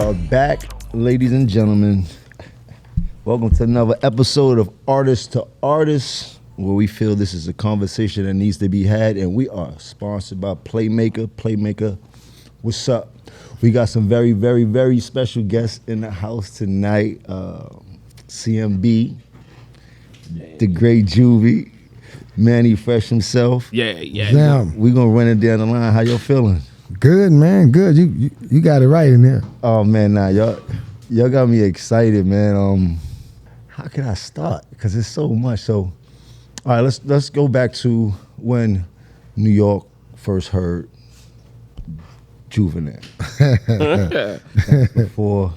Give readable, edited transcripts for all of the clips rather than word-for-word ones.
are back, ladies and gentlemen. Welcome to another episode of Artist to Artist, where we feel this is a conversation that needs to be had, and we are sponsored by Playmaker. Playmaker, what's up? We got some very, very, very special guests in the house tonight. CMB, the great Juvie, Mannie Fresh himself. Yeah. Damn. We gonna run it down the line. How y'all feeling? Good, man. Good. You got it right in there. Oh man, nah, y'all got me excited, man. How can I start? Because it's so much. So, all right, let's go back to when New York first heard Juvenile. That's before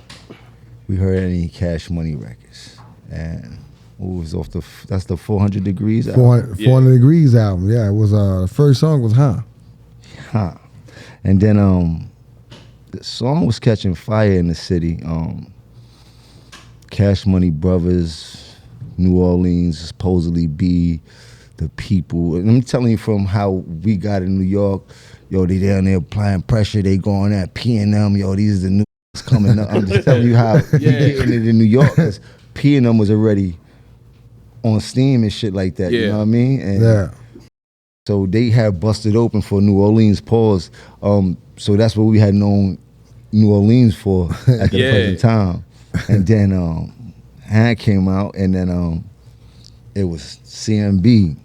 we heard any Cash Money records. And what was that's the 400 Degrees album? 400 Degrees album. Yeah, it was the first song was Huh. And then the song was catching fire in the city. Cash Money Brothers, New Orleans, supposedly be the people. And I'm telling you from how we got in New York, yo, they down there applying pressure, they going at P&M, yo, these are the new coming up. I'm just telling you how we getting it in New York, because P&M was already on Steam and shit like that, you know what I mean? And so they had busted open for New Orleans pause. So that's what we had known New Orleans for at the present time. And then Hand came out, and then it was CMB,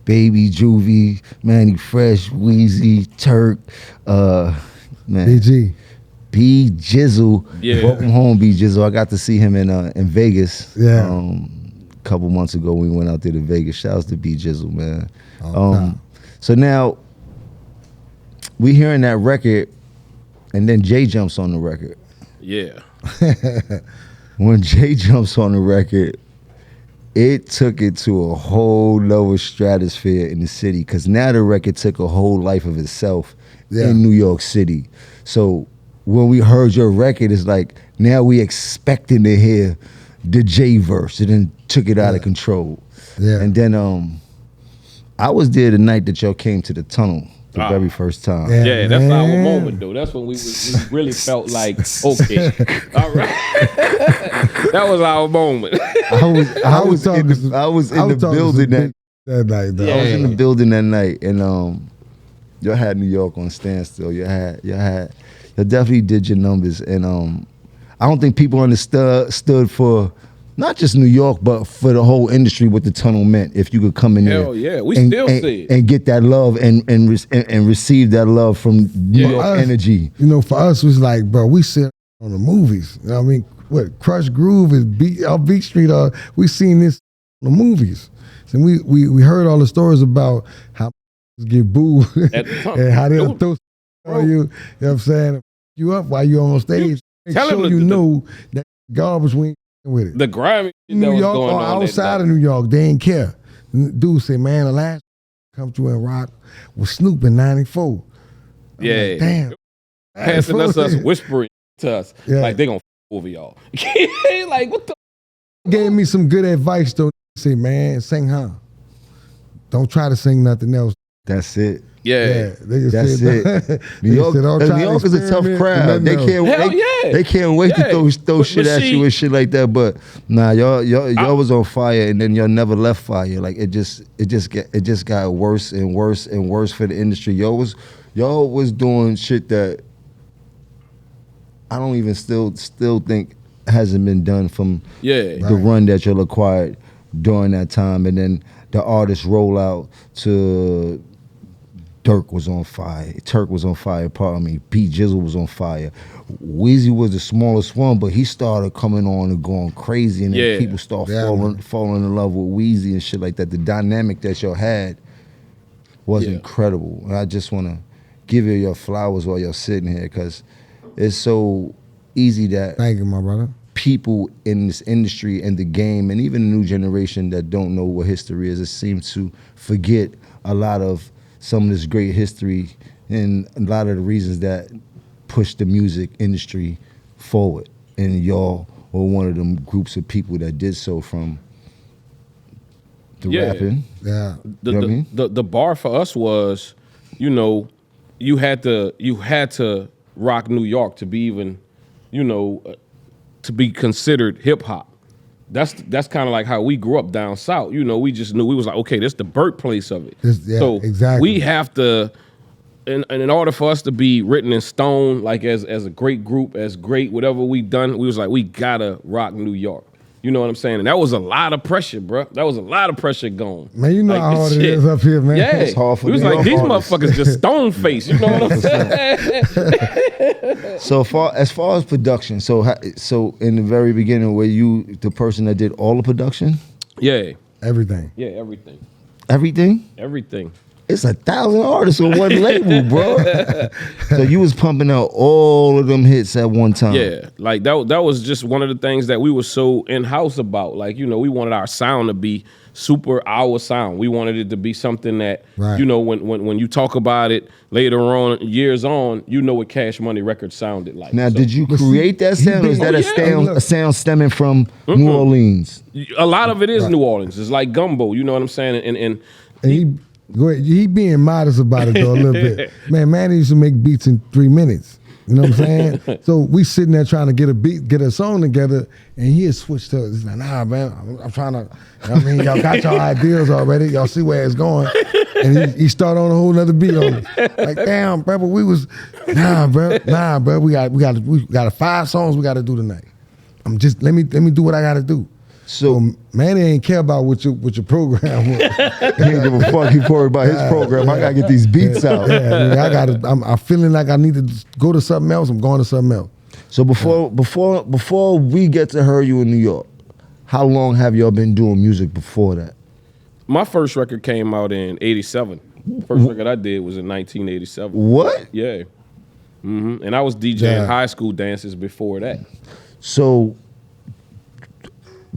Baby, Juvie, Mannie Fresh, Weezy, Turk, man, BG. B Jizzle. Welcome home, B Jizzle. I got to see him in Vegas. A couple months ago when we went out there to Vegas. Shouts to B Jizzle, man. So now we hearing that record, and then Jay jumps on the record. Yeah. When Jay jumps on the record, it took it to a whole lower stratosphere in the city, because now the record took a whole life of itself in New York City. So when we heard your record, it's like now we expecting to hear the J verse. It then took it out of control. And then I was there the night that y'all came to the tunnel the very first time. Yeah, that's our moment though. That's when we really felt like, okay, all right. That was our moment. I was in the building that night. Though. I was in the building that night, and y'all had New York on standstill. You definitely did your numbers, and I don't think people stood for not just New York, but for the whole industry what the tunnel meant. If you could come in there, we still see it and get that love and receive that love from New York energy. You know, for us, it was like, bro, we sit on the movies. You know what I mean? What Crush Groove is Beat Street. We seen this on the movies, and we heard all the stories about how get booed and how they'll throw on you. You know what I'm saying? You up while you on stage. Make sure you know that garbage we ain't with it. The grimy New York or outside of New York, they ain't care. Dude say, man, the last come through and rock was Snoop in '94. Like, damn. Passing us whispering to us like they gonna over y'all. Like what the? Gave me some good advice though. Say, man, sing Don't try to sing nothing else. That's it. That's it. New York is a tough crowd. They can't wait to throw shit at you and shit like that. But nah, y'all was on fire, and then y'all never left fire. Like it just got worse and worse and worse for the industry. Y'all was doing shit that I don't even still think hasn't been done from the run that y'all acquired during that time, and then the artists roll out to. Dirk was on fire. Turk was on fire, pardon me. Pete Jizzle was on fire. Weezy was the smallest one, but he started coming on and going crazy, and then people start falling in love with Weezy and shit like that. The dynamic that y'all had was incredible. And I just want to give you your flowers while you're sitting here, because it's so easy that thank you, my brother. People in this industry and the game, and even the new generation that don't know what history is, it seems to forget a lot of some of this great history and a lot of the reasons that pushed the music industry forward. And y'all were one of them groups of people that did so, from the rapping. Yeah. The bar for us was, you know, you had to rock New York to be even, to be considered hip hop. That's kind of like how we grew up down south. We just knew, we was like, okay, this the birthplace of it. So exactly. We have to, in order for us to be written in stone, like as a great group, as great whatever we done, we was like, we gotta rock New York. You know what I'm saying? And that was a lot of pressure, bro. That was a lot of pressure going. Man, you know how hard it is up here, man. Yeah, it's hard for we was like, these motherfuckers just stone faced. You know what I'm saying? So as far as production, so in the very beginning, were you the person that did all the production? Yeah. Everything. Yeah, everything. Everything? Everything. It's 1,000 artists on one label, bro. So you was pumping out all of them hits at one time. Yeah, like that was just one of the things that we were so in-house about. Like, we wanted our sound to be super our sound. We wanted it to be something that, when you talk about it later on, years on, what Cash Money Records sounded like. Now, did you create that sound, or is that a sound stemming from New Orleans? A lot of it is New Orleans. It's like gumbo, you know what I'm saying? And he being modest about it though a little bit. Man, Manny used to make beats in 3 minutes. You know what I'm saying? So we sitting there trying to get a song together, and he had switched to it. He's like, nah, man, I'm trying to, y'all got your ideas already. Y'all see where it's going. And he started on a whole nother beat on it. Like, damn, bro, but we was, nah, bro, we got 5 songs we got to do tonight. Let me do what I got to do. So Manny ain't care about what your program was. He ain't give a fuck. He worried about his program. I gotta get these beats out. Yeah, I'm feeling like I need to go to something else. I'm going to something else. So before we get to Hear You in New York, how long have y'all been doing music before that? My first record came out in '87. First record I did was in 1987. What? Yeah. Mm-hmm. And I was DJing high school dances before that. So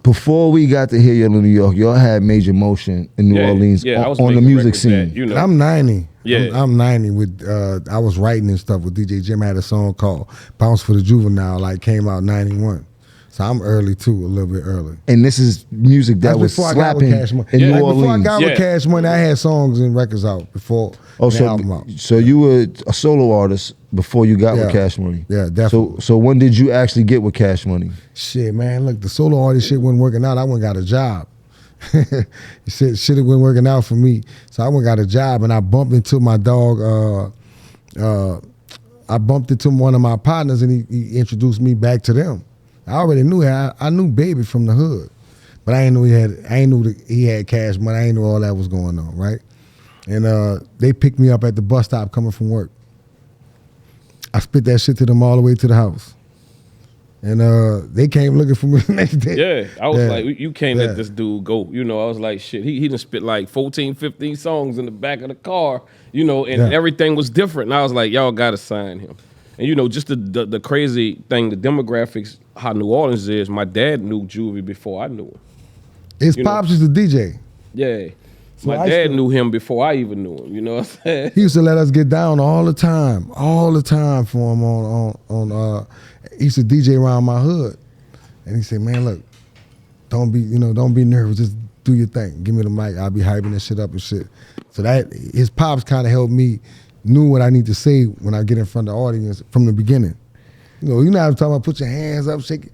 before we got to Hear You in New York, y'all had major motion in New Orleans on the music scene. I'm 90. Yeah. I'm 90 with, I was writing and stuff with DJ Jim. I had a song called Bounce for the Juvenile, like came out 91. So I'm early too, a little bit early. And this is music that was slapping in New Orleans. Before I got with Cash Money, I had songs and records out before the album out. So you were a solo artist before you got with Cash Money? Yeah, definitely. So when did you actually get with Cash Money? Shit, man, look, the solo artist shit wasn't working out. I went and got a job. Shit wasn't working out for me. So I went and got a job, and I bumped into my dog. I bumped into one of my partners, and he introduced me back to them. I already knew him. I knew Baby from the hood, but I ain't knew he had Cash Money. I ain't knew all that was going on, right? And they picked me up at the bus stop coming from work. I spit that shit to them all the way to the house. And they came looking for me the next day. Yeah, I was like, you can't let this dude go. I was like, shit, he done spit like 14, 15 songs in the back of the car, and everything was different. And I was like, y'all got to sign him. And just the crazy thing, the demographics, how New Orleans is, my dad knew Juvie before I knew him. His pops was a DJ. Yeah. So my dad knew him before I even knew him, you know what I'm saying? He used to let us get down all the time for him on he used to DJ around my hood. And he said, man, look, don't be nervous, just do your thing. Give me the mic, I'll be hyping this shit up and shit. So that his pops kind of helped me, knew what I need to say when I get in front of the audience from the beginning. You know how I'm talking about, put your hands up, shake it,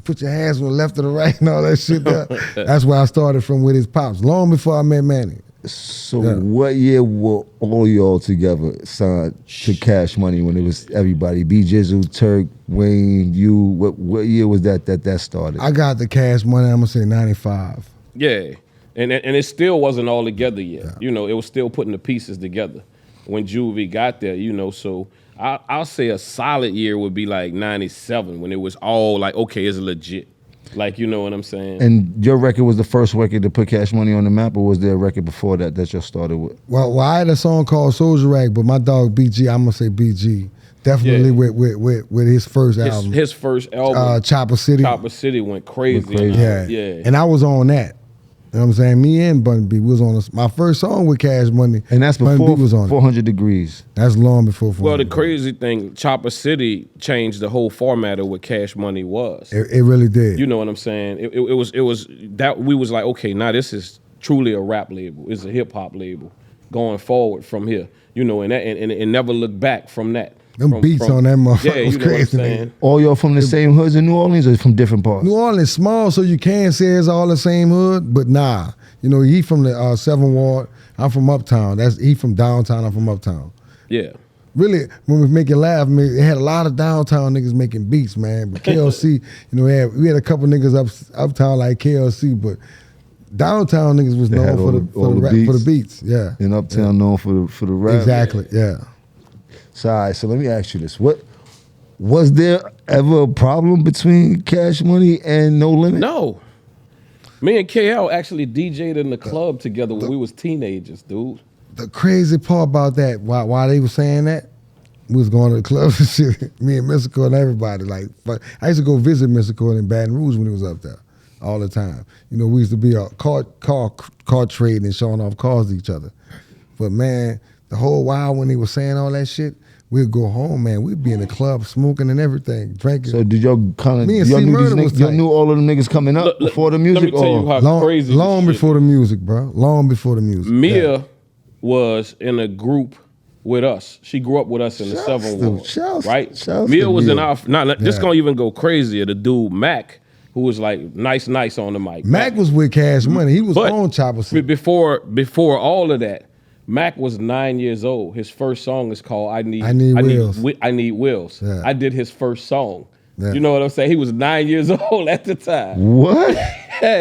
put your hands from the left to the right and all that shit there. That's where I started from with his pops, long before I met Manny. So what year were all y'all together signed to Cash Money when it was everybody? B Jizzle, Turk, Wayne, you, what year was that started? I got the Cash Money, I'm gonna say 95. Yeah, and it still wasn't all together yet. It was still putting the pieces together when Juvie got there, so I'll say a solid year would be like 97 when it was all like, okay, it's legit. Like, you know what I'm saying? And your record was the first record to put Cash Money on the map, or was there a record before that you started with? Well, I had a song called Soldier Rag, but my dog BG, I'm gonna say BG, definitely with his first album. His first album, Chopper City. Chopper City went crazy. Yeah. And I was on that. You know what I'm saying? Me and Bun B was on my first song with Cash Money. And that's before was on 400 Degrees. That's long before 400. Well, the crazy thing, Chopper City changed the whole format of what Cash Money was. It really did. You know what I'm saying? It was that we was like, okay, now this is truly a rap label. It's a hip hop label going forward from here. And it never looked back from that. Them beats on that motherfucker was crazy. All y'all from the same hoods in New Orleans or from different parts? New Orleans small, so you can say it's all the same hood, but nah. You know, he from the 7th Ward. I'm from Uptown. He from downtown. I'm from Uptown. Yeah. Really, when we make it laugh, it had a lot of downtown niggas making beats, man. But KLC, you know, we had a couple niggas uptown like KLC, but downtown niggas was known for the beats. Yeah. And Uptown known for the rap. Exactly, yeah. So, all right, so let me ask you this. Was there ever a problem between Cash Money and No Limit? No. Me and KL actually DJ'd in the club together when we was teenagers, dude. The crazy part about that, why they were saying that, we was going to the club and shit. Me and Mystical and everybody. But I used to go visit Mystical in Baton Rouge when he was up there all the time. You know, we used to be a car trading and showing off cars to each other. But man, the whole while when he was saying all that shit, we'd go home, man. We'd be in the club smoking and everything, drinking. So did y'all kind of, y'all knew all of the niggas coming up before the music? Let me tell you how crazy long before the music, bro. Long before the music. Mia was in a group with us. She grew up with us in the 7th Ward, right? Mia was in our, this gonna even go crazier. The dude, Mac, who was like nice on the mic. Mac was with Cash Money. He was on Chopper City. Before all of that, Mac was 9 years old. His first song is called I Need Wheels. Yeah. I did his first song. Yeah. You know what I'm saying? He was 9 years old at the time. What?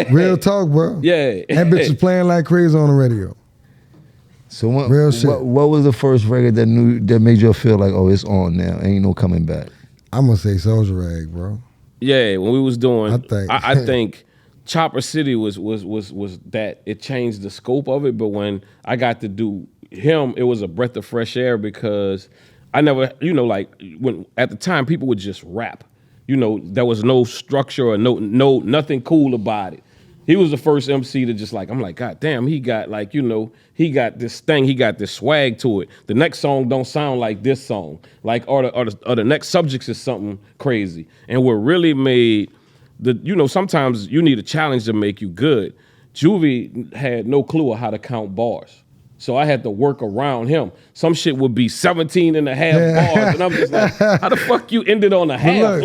Real talk, bro. Yeah. That bitch was playing like crazy on the radio. So what was the first record that made you feel like, oh, it's on now, ain't no coming back? I'm gonna say Soldier Rag, bro. Yeah, when we was doing, I think Chopper City was that it changed the scope of it. But when I got to do him, it was a breath of fresh air because I never, you know, like when at the time people would just rap. You know, there was no structure or nothing cool about it. He was the first MC to just like, I'm like, God damn, he got like, you know, he got this thing, he got this swag to it. The next song don't sound like this song. Like, or the next subjects is something crazy. And what really made you know, sometimes you need a challenge to make you good. Juvie had no clue of how to count bars. So I had to work around him. Some shit would be 17 and a half bars. And I'm just like, how the fuck you ended on a half?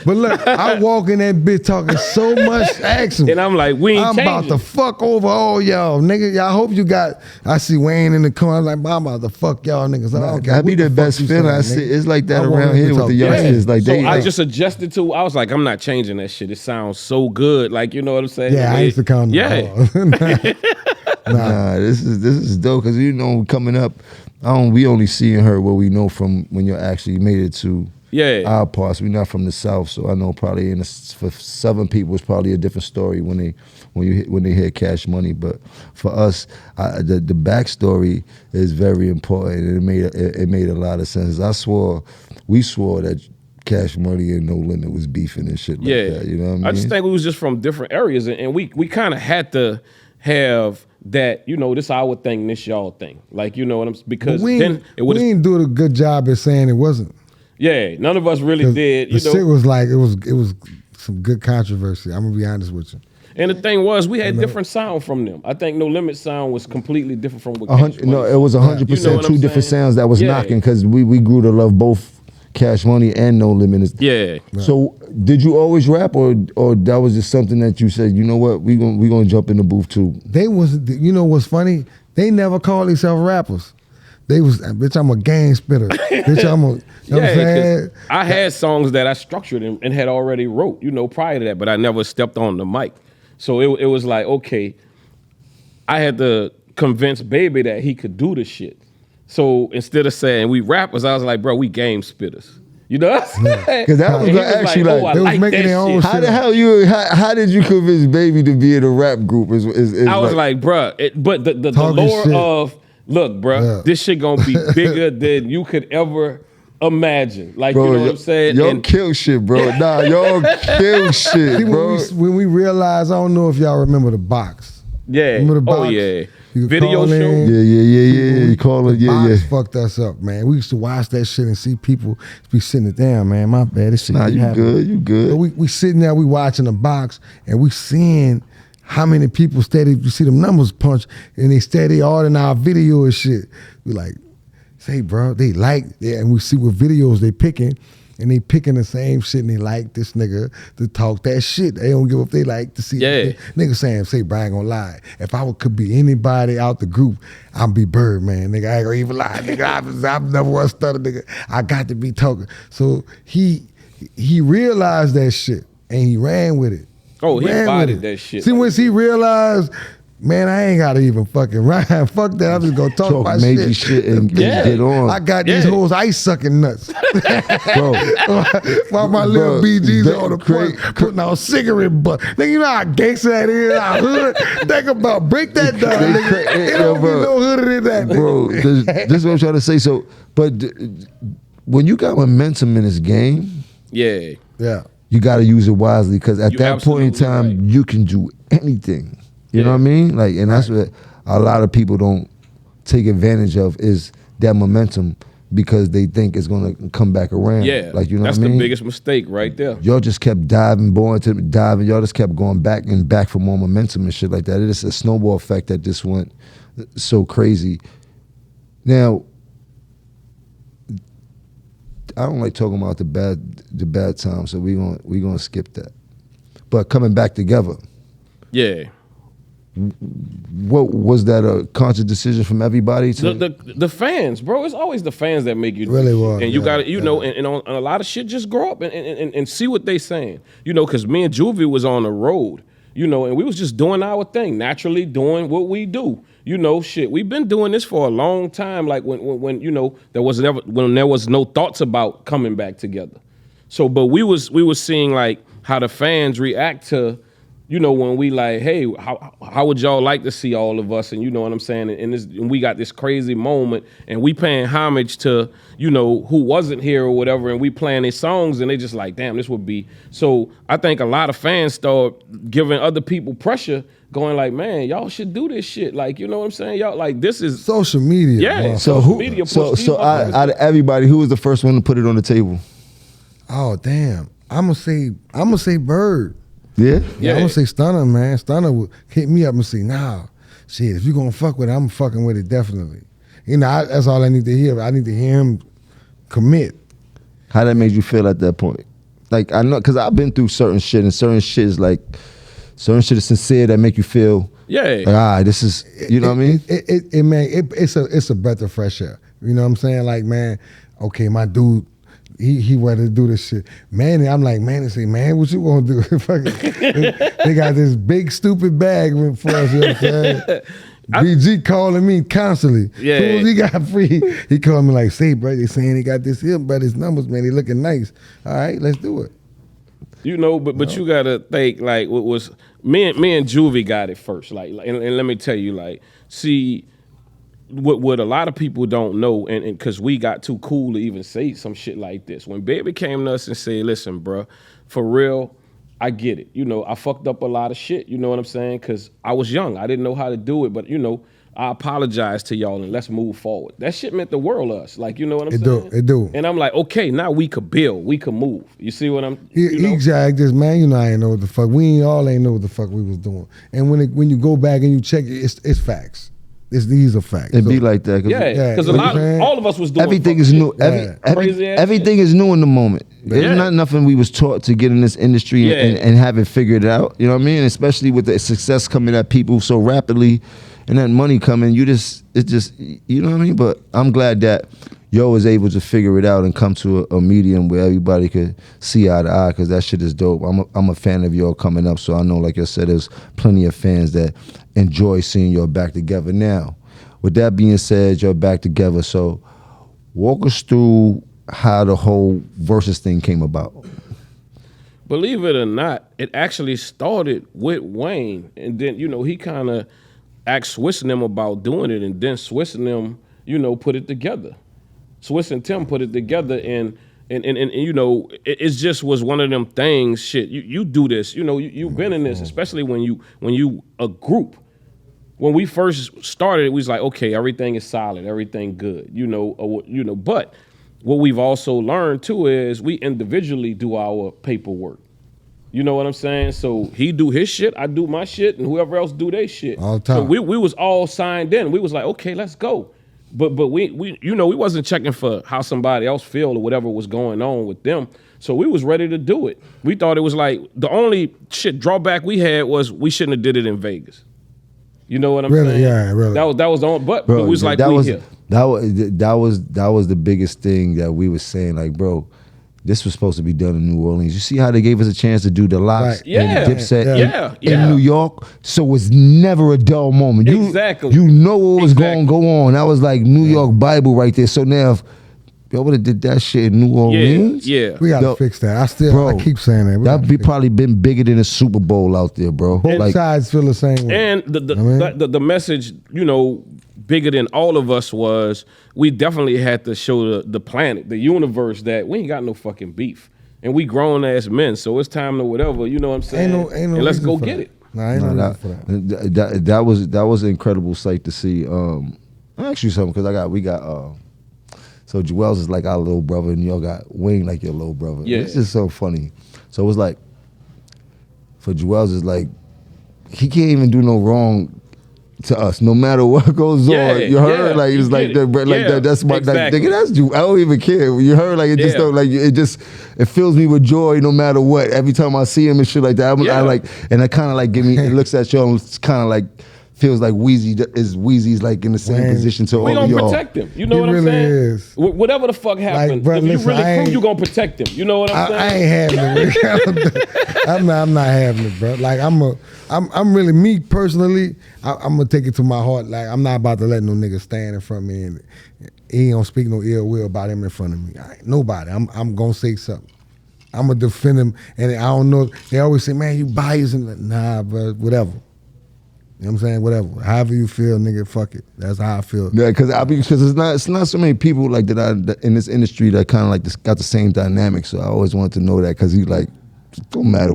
But look, I walk in that bitch talking so much action. And I'm like, we ain't I'm changing. about to fuck over all y'all, nigga. Y'all hope you got, I see Wayne in the corner. I'm like, I'm about to fuck y'all niggas. That'd be the best feeling. I see it's like that around here with the youngsters. Like I just adjusted to, I was like, I'm not changing that shit. It sounds so good. Like, you know what I'm saying? Yeah, I used to count them all. Nah, this is dope because, you know, coming up, we only seeing her what we know from when you actually made it to our parts. We're not from the South, so I know probably for Southern people it's probably a different story when they hear Cash Money. But for us, the backstory is very important, and it made a lot of sense. We swore that Cash Money and No Limit was beefing and shit like that. You know what I mean? I just think we was just from different areas, and we kind of had to have that, you know, this our thing, this y'all thing. Like, you know what I'm saying? Because then it would. We didn't do a good job at saying it wasn't. Yeah, none of us really did. The shit was like, it was some good controversy. I'm gonna be honest with you. And the thing was, we had different sound from them. I think No Limit sound was completely different from what No, it was 100% two different sounds that was knocking because we grew to love both Cash Money and No Limit. Yeah. So did you always rap, or that was just something that you said, you know what, we gonna jump in the booth too? They was, you know what's funny? They never called themselves rappers. They was, bitch, I'm a gang spitter. Bitch, I'm a, you know what I'm saying? I had songs that I structured and had already wrote, you know, prior to that, but I never stepped on the mic. So it was like, okay, I had to convince Baby that he could do the shit. So instead of saying we rappers, I was like, bro, we game spitters. You know what I'm saying? Because that was going to actually they was making their own shit. How the hell how did you convince Baby to be in a rap group? I was like, bro, but the lore of, look, bro, this shit going to be bigger than you could ever imagine. Like, bro, you know what I'm saying? Y'all kill shit, bro. Nah, y'all kill shit, bro. When we realized, I don't know if y'all remember the box. Yeah. Remember the box? Oh, yeah. Video show? Yeah. You call it, box fucked us up, man. We used to watch that shit and see people be sitting it down, man. My bad, this shit. Nah, you good. So we sitting there, we watching the box, and we seeing how many people steady, you see them numbers punch, and they steady ordering our video and shit. We like, say, bro, they like, and we see what videos they picking, and they picking the same shit, and they like this nigga to talk that shit. They don't give up. They like to see nigga saying, say, bro, I ain't gonna lie. If I could be anybody out the group, I'd be Birdman, nigga. I ain't gonna even lie, nigga. I'm number one stutter, nigga. I got to be talking. So he realized that shit, and he ran with it. Oh, he embodied that shit. See, once he realized, man, I ain't gotta even fucking rhyme. Fuck that. I'm just gonna talk my shit and get on. I got these hoes ice sucking nuts. Bro. While my little BGs on the point, putting out cigarette butt. Nigga, you know how gangster that is? Our hood. Think about break that down, nigga. It don't be no hooder than that, bro. This is what I'm trying to say. So, but when you got momentum in this game, yeah, you got to use it wisely, because at that point in time, you can do anything. You know what I mean? Like, and that's what a lot of people don't take advantage of, is that momentum, because they think it's gonna come back around. Yeah, like, you know that's what I mean? The biggest mistake right there. Y'all just kept diving. Y'all just kept going back and back for more momentum and shit like that. It is a snowball effect that just went so crazy. Now, I don't like talking about the bad times, so we gonna skip that. But coming back together. Yeah. What was that, a conscious decision from everybody? The fans, bro. It's always the fans that make you do really shit. Was, and you got to, know, and on a lot of shit, just grow up and see what they saying. You know, because me and Juvie was on the road, you know, and we was just doing our thing, naturally doing what we do. You know, shit, we've been doing this for a long time. Like when you know, when there was no thoughts about coming back together. So, but we was seeing like how the fans react to, you know, when we like, hey, how would y'all like to see all of us? And you know what I'm saying? And we got this crazy moment, and we paying homage to, you know, who wasn't here or whatever, and we playing their songs, and they just like, damn, this would be. So I think a lot of fans start giving other people pressure, going like, man, y'all should do this shit. Like, you know what I'm saying? Y'all, like, this is social media. Yeah. So social media. So out of everybody, who was the first one to put it on the table? Oh damn! I'm gonna say Bird. Yeah? Yeah, I'm gonna say Stunner, man. Stunner would hit me up and say, nah, shit, if you gonna fuck with it, I'm fucking with it, definitely. You know, that's all I need to hear. I need to hear him commit. How that made you feel at that point? Like, I know, because I've been through certain shit, and certain shit is sincere that make you feel, like, this is, you know what I mean? It's a breath of fresh air. You know what I'm saying? Like, man, okay, my dude, he wanted to do this shit. Manny, I'm like, Manny say, man, what you gonna do? They got this big stupid bag for us, you know what I'm saying? BG calling me constantly. Yeah. As soon as he got free, he called me like, say, bro, they saying he got this here, but his numbers, man, they looking nice. All right, let's do it. You know, but you gotta think, like, what was me and Juvie got it first. Like and let me tell you, like, see, what a lot of people don't know, and because we got too cool to even say some shit like this. When Baby came to us and said, listen, bro, for real, I get it. You know, I fucked up a lot of shit, you know what I'm saying? Because I was young. I didn't know how to do it, but, you know, I apologize to y'all and let's move forward. That shit meant the world to us. Like, you know what I'm saying? It do. And I'm like, okay, now we could build. We could move. You see what I'm Exactly, man. You know, I ain't know what the fuck. We all ain't know what the fuck we was doing. And when you go back and you check it, it's facts. These are facts. It be like that. Because all of us was doing everything is new. Everything is new in the moment. There's not nothing we was taught to get in this industry and have it figured out. You know what I mean? Especially with the success coming at people so rapidly and that money coming, it's just, you know what I mean? But I'm glad that yo was able to figure it out and come to a medium where everybody could see eye to eye, because that shit is dope. I'm a fan of y'all coming up, so I know, like I said, there's plenty of fans that enjoy seeing y'all back together. Now, with that being said, y'all back together, so walk us through how the whole Versus thing came about. Believe it or not, it actually started with Wayne, and then, you know, he kind of asked Swiss and them about doing it, and then Swiss and them, you know, put it together. Swiss and Tim put it together, and you know, it just was one of them things. Shit, you do this, you know, you've been in this, especially when you a group. When we first started, we was like, okay, everything is solid, everything good, you know. But what we've also learned too is we individually do our paperwork. You know what I'm saying? So he do his shit, I do my shit, and whoever else do their shit. All the time. So we was all signed in. We was like, okay, let's go. But we you know, we wasn't checking for how somebody else feel or whatever was going on with them. So we was ready to do it. We thought it was like the only drawback we had was we shouldn't have did it in Vegas. You know what I'm saying? Yeah, really. That was on. But bro, it was like that was here. that was the biggest thing that we was saying. Like, bro, this was supposed to be done in New Orleans. You see how they gave us a chance to do the Locks and Dipset in New York? So it's never a dull moment. Exactly. You know what was going to go on. That was like New York Bible right there. So now if y'all would have did that shit in New Orleans, we got to fix that. I keep saying that. That'd be probably been bigger than a Super Bowl out there, bro. Both sides feel the same way. And the message, you know, bigger than all of us was we definitely had to show the planet, the universe, that we ain't got no fucking beef. And we grown ass men, so it's time to whatever, you know what I'm saying? Ain't no and let's go get it. That was an incredible sight to see. I'll ask you something, because we got so Joel's is like our little brother, and y'all got Wayne like your little brother. Yeah. It's just so funny. So it was like, for Joel's is like, he can't even do no wrong to us, no matter what goes on. You heard, like, it's like that, like that. That's my nigga. That's you. I don't even care. You heard, like, it just don't, like, it fills me with joy no matter what. Every time I see him and shit like that, I like, and it kind of like it looks at y'all and it's kind of like feels like Weezy's like in the same position to all y'all. We gonna protect him. You know what I'm saying? Is. Whatever the fuck happens, like, if you really prove, you gonna protect him. You know what I'm saying? I ain't having it. I'm not having it, bro. Like I'm really, me personally, I'm gonna take it to my heart. Like, I'm not about to let no nigga stand in front of me and he ain't gonna speak no ill will about him in front of me. Nobody. I'm gonna say something. I'm gonna defend him, and I don't know. They always say, "Man, you biased," and nah, bro, whatever. You know what I'm saying? Whatever. However you feel, nigga, fuck it. That's how I feel. Yeah, because it's not so many people like that in this industry that kind of like got the same dynamic. So I always wanted to know that, because he like, it don't matter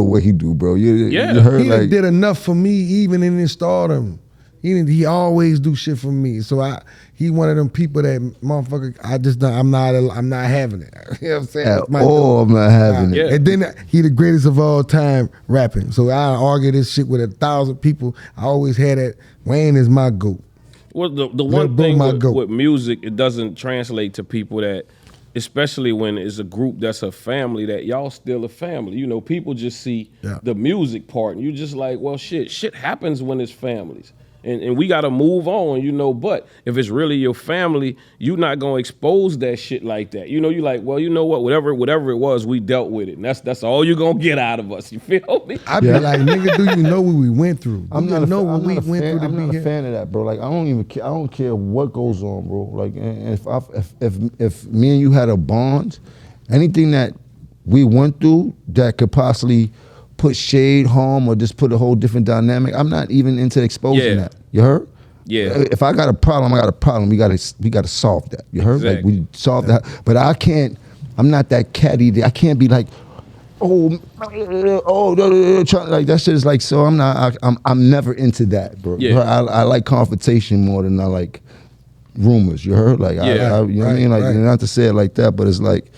what he do, bro. You heard, he like, did enough for me even in his stardom. He always do shit for me. So he one of them people that motherfucker. I'm not having it. You know what I'm saying? I'm not having it. And then he the greatest of all time rapping. So I argue this shit with 1,000 people. I always had that. Wayne is my GOAT. Well, the one thing with music, it doesn't translate to people that, especially when it's a group that's a family, that y'all still a family. You know, people just see the music part, and you just like, well, shit happens when it's families. And we got to move on, you know, but if it's really your family, you're not going to expose that shit like that. You know, you like, well, you know what, whatever it was, we dealt with it. And that's all you're going to get out of us. You feel me? I be like, nigga, do you know what we went through? I'm not a fan of that, bro. Like, I don't care what goes on, bro. Like, if me and you had a bond, anything that we went through that could possibly put shade, harm, or just put a whole different dynamic, I'm not even into exposing that. You heard? Yeah. If I got a problem, I got a problem. We got to solve that. You heard? Exactly. Like, we solve that. But I'm not that catty. I can't be like, like that shit is like, so I'm never into that, bro. Yeah. I like confrontation more than I like rumors. You heard? Like, you know what I mean? Like, not to say it like that, but it's like,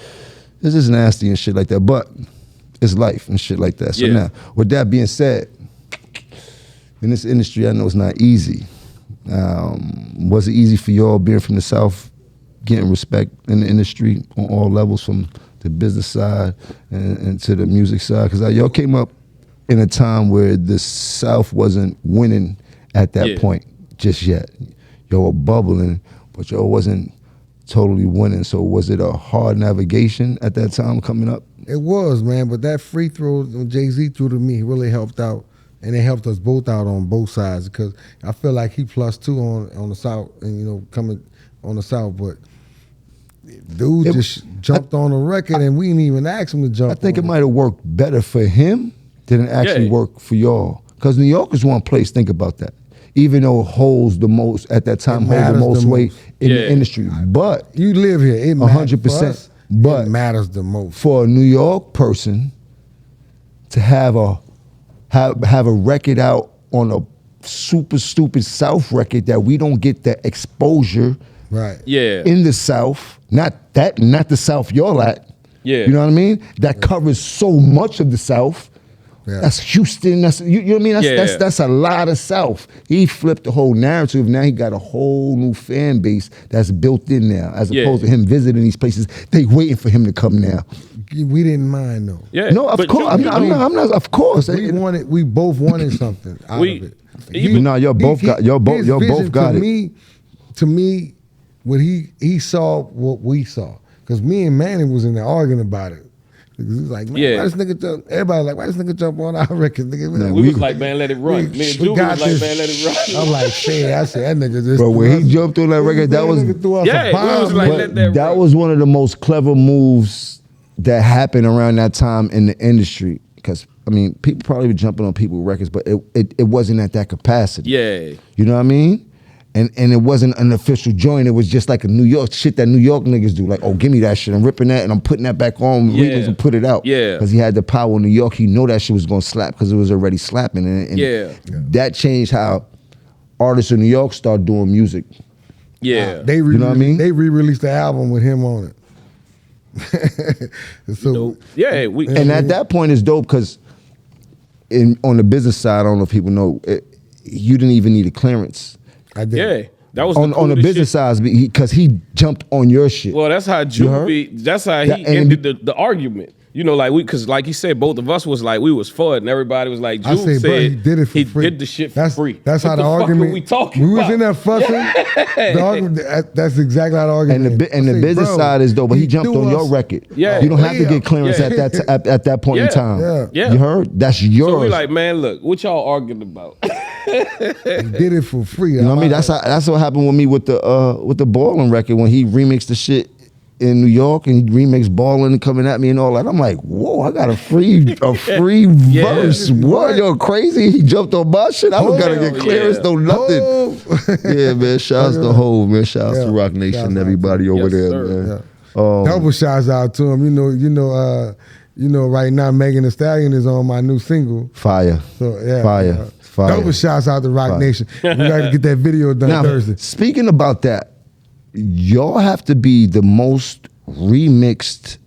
it's just nasty and shit like that. But it's life and shit like that. So now, with that being said, in this industry, I know it's not easy. Was it easy for y'all being from the South, getting respect in the industry on all levels, from the business side and to the music side? Because y'all came up in a time where the South wasn't winning at that point just yet. Y'all were bubbling, but y'all wasn't totally winning. So was it a hard navigation at that time coming up? It was, man, but that free throw Jay-Z threw to me really helped out, and it helped us both out on both sides, because I feel like he +2 on the South, and, you know, coming on the South, but dude just jumped on the record, and we didn't even ask him to jump. I think it might have worked better for him than it actually worked for y'all, because New York is one place. Think about that. Even though it holds the most at that time, holds the most weight in the industry, but you live here, it 100%. But it matters the most for a New York person to have a record out on a super stupid South record that we don't get the exposure in the South. Not the South y'all at. Yeah. You know what I mean? That covers so much of the South. Yeah. That's Houston. That's you know what I mean. That's a lot of South. He flipped the whole narrative. Now he got a whole new fan base that's built in now, as opposed to him visiting these places. They waiting for him to come now. We didn't mind though. Yeah, no, of course. I'm not. Of course, we both wanted something out of it. Y'all both got it. To me, when he saw what we saw, because me and Manny was in there arguing about it. He was like, man, why this nigga jump? Everybody like, why this nigga jump on our record? Nigga, we was like, man, let it run. Me and Juvenile was like, man, let it run. I'm like, shit, I said, that nigga just. Bro, when he jumped on that record, that was that was one of the most clever moves that happened around that time in the industry. Because I mean, people probably were jumping on people's records, but it wasn't at that capacity. Yeah, you know what I mean? And it wasn't an official joint. It was just like a New York shit that New York niggas do. Like, oh, give me that shit. I'm ripping that and I'm putting that back on remix and put it out. Yeah. Because he had the power in New York. He know that shit was going to slap because it was already slapping. And that changed how artists in New York start doing music. Yeah. You know what I mean? They re-released the album with him on it. So, and at that point it's dope because on the business side, I don't know if people know, you didn't even need a clearance. I did. Yeah, that was on the business side because he jumped on your shit. Well, that's how that's how he ended the argument. You know, like because like he said, both of us was like we was for it, and everybody was like, Juve said bro, he did it for free. Did the shit for free. That's how the argument. We talking. We was in there fussing. The argument, that's exactly how the argument. And the business side is dope, but he jumped on your record. Yeah, you don't have to get clearance at that point in time. Yeah, you heard? That's yours. So we like, man, look, what y'all arguing about? He did it for free. You know what I mean? That's what happened with me with the Ballin' record when he remixed the shit in New York and he remixed Ballin' and coming at me and all that. I'm like, whoa, I got a free verse. What? Yo, crazy? He jumped on my shit. I don't gotta get clearance, no nothing. Yeah, man. Shouts to Hov, man. Shouts to Rock Nation, everybody over there, man. Double shouts out to him. You know, right now Megan Thee Stallion is on my new single. Fire. So yeah. Fire. Double shouts out to Rock Nation. We gotta get that video done now, Thursday. Speaking about that, y'all have to be the most remixed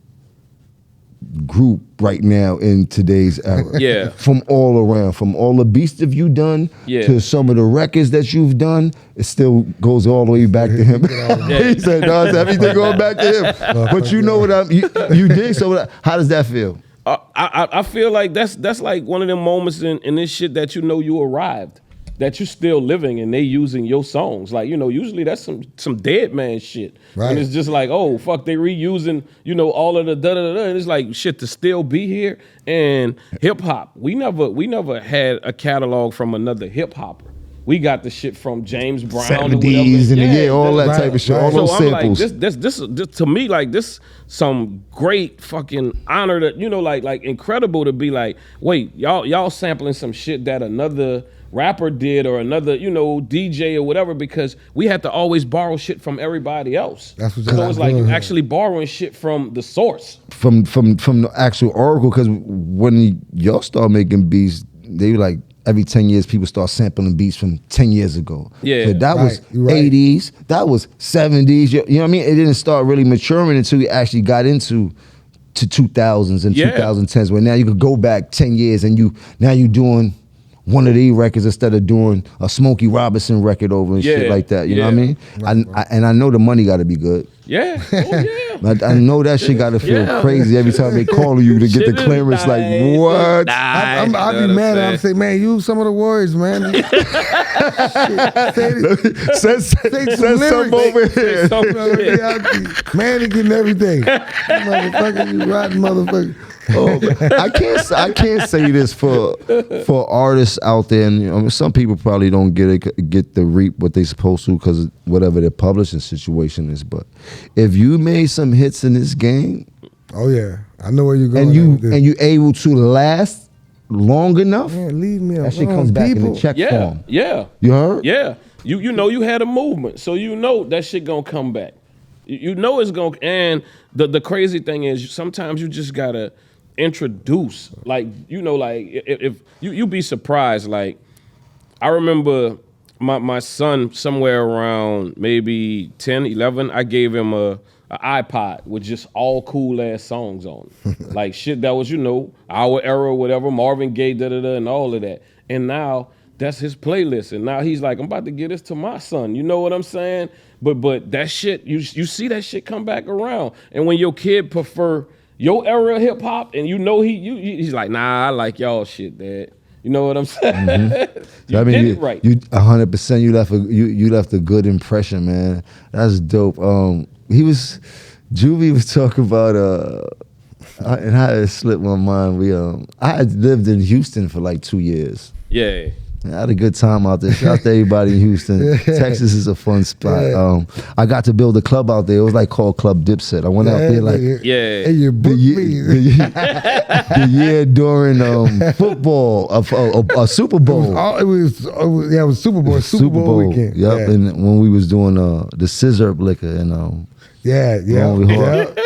group right now in today's era. Yeah. From all around, from all the beats that you've done to some of the records that you've done, it still goes all the way back to him. He said, no, it's everything going back to him. But you know what you did, so how does that feel? I feel like that's like one of them moments in this shit that you know you arrived. That you're still living and they using your songs. Like, you know, usually that's some dead man shit. Right. And it's just like, oh, fuck, they reusing, you know, all of the da-da-da-da. And it's like, shit, to still be here. And hip-hop, we never had a catalog from another hip-hopper. We got the shit from James Brown 70s and all that type of shit, all those samples. I'm like, this to me, like, this some great fucking honor that, you know, like incredible to be like, wait, y'all sampling some shit that another rapper did or another, you know, DJ or whatever, because we had to always borrow shit from everybody else. That's what so it's like actually borrowing shit from the source. From the actual oracle, because when y'all start making beats, they were like, every 10 years, people start sampling beats from 10 years ago. Yeah. So that was 80s, that was 70s. You know what I mean? It didn't start really maturing until we actually got into 2000s and 2010s, where now you could go back 10 years and now you doing one of these records instead of doing a Smokey Robinson record over and shit like that. You know what I mean? And I know the money got to be good. Yeah. Oh, yeah. I know that shit got to feel crazy every time they call you to get the clearance. Like, what? I'll be mad at him and say, man, use some of the words, man. say something over here. Man, he getting everything. Motherfucker, you rotten motherfucker. I can't say this for artists out there, and you know, some people probably don't get the reap what they supposed to because whatever their publishing situation is. But if you made some hits in this game, oh yeah, I know where you're going. And you able to last long enough, leave me alone. That shit comes back in the check form. Yeah, you heard? Yeah, you know you had a movement, so you know that shit gonna come back. You know it's gonna. And the crazy thing is, sometimes you just gotta introduce, like, you know, like if you be surprised. Like, I remember my son somewhere around maybe 10, 11, I gave him a iPod with just all cool ass songs on it. Like shit that was, our era, whatever, Marvin Gaye, and all of that. And now that's his playlist. And now he's like, I'm about to get this to my son. You know what I'm saying? But that shit, you see that shit come back around. And when your kid prefer your era of hip hop, and he's like, nah, I like y'all shit, Dad. You know what I'm saying? Mm-hmm. You did it right. You 100%. You left a good impression, man. That's dope. Juvie was talking about and how it slipped my mind. I had lived in Houston for like 2 years. Yeah. I had a good time out there. Shout out to everybody in Houston. Texas is a fun spot. Yeah. I got to build a club out there. It was like called Club Dipset. I went out there like and you booked the year during football, a Super Bowl. It was Super Bowl. Super Bowl weekend. Yep, yeah. And when we was doing the Scissor liquor and Yeah.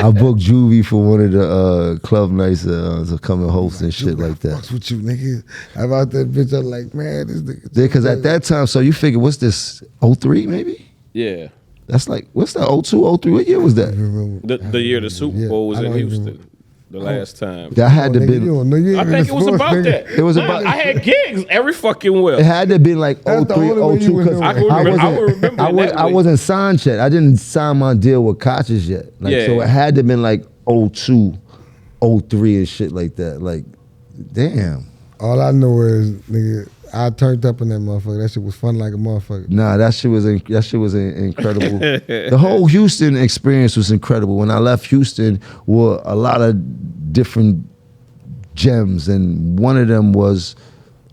I booked Juvie for one of the club nights to come and host and shit like that. What's with you, nigga? I'm out that bitch. I'm like, man, this nigga. Because at that time, so you figure, what's this, 03 maybe? Yeah. That's like, what's that, 02, 03? What year was that? The year the Super Bowl was in Houston. The last time. That had to be. I think it was about that. It was about. I had gigs every fucking well. It had to be like 03, 02 because I wasn't signed yet. I didn't sign my deal with Koch's yet. So it had to been like 02, 03 and shit like that. Like, damn. All I know is, nigga, I turned up in that motherfucker. That shit was fun like a motherfucker. Nah, that shit was incredible. The whole Houston experience was incredible. When I left Houston, were a lot of different gems, and one of them was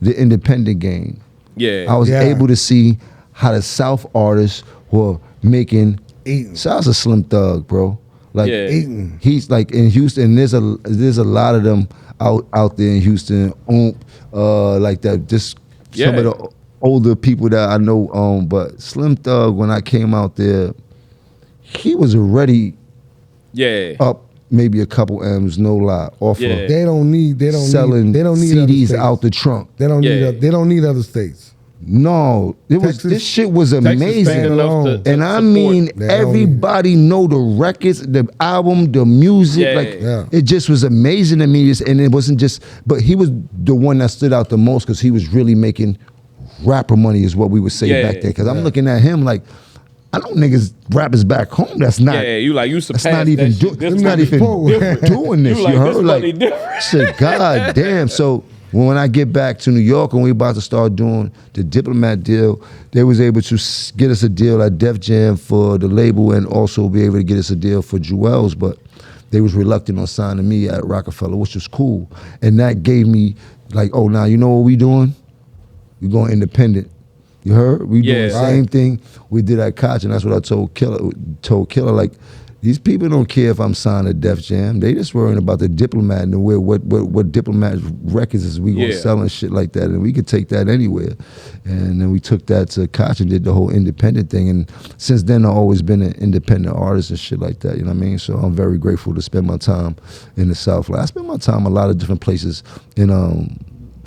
the independent game. Yeah, I was able to see how the South artists were making. Shout out to Slim Thug, bro. Like he's like in Houston. There's a lot of them out there in Houston. Like that. Just some of the older people that I know. But Slim Thug, when I came out there, he was already up maybe a couple M's, no lie. They don't need CDs out the trunk. They don't need other states. No, this shit was amazing, and I mean everybody know the records, the album, the music, it just was amazing to me. And it wasn't just, but he was the one that stood out the most because he was really making rapper money, is what we would say back then. Because I'm looking at him like, I know niggas rappers back home. That's not. Yeah, you like you surpassed. That's not even doing this. You heard like shit. God damn. So. When I get back to New York and we about to start doing the Diplomat deal, they was able to get us a deal at Def Jam for the label and also be able to get us a deal for Juelz, but they was reluctant on signing me at Rockefeller, which was cool. And that gave me like, oh, now you know what we doing? We going independent. You heard? We doing the same thing we did at Koch, and that's what I told Killer, like, these people don't care if I'm signed to Def Jam. They just worrying about the Diplomat and what Diplomat records is we gonna sell and shit like that. And we could take that anywhere. And then we took that to Koch and did the whole independent thing. And since then, I've always been an independent artist and shit like that. You know what I mean? So I'm very grateful to spend my time in the South. Like, I spend my time a lot of different places in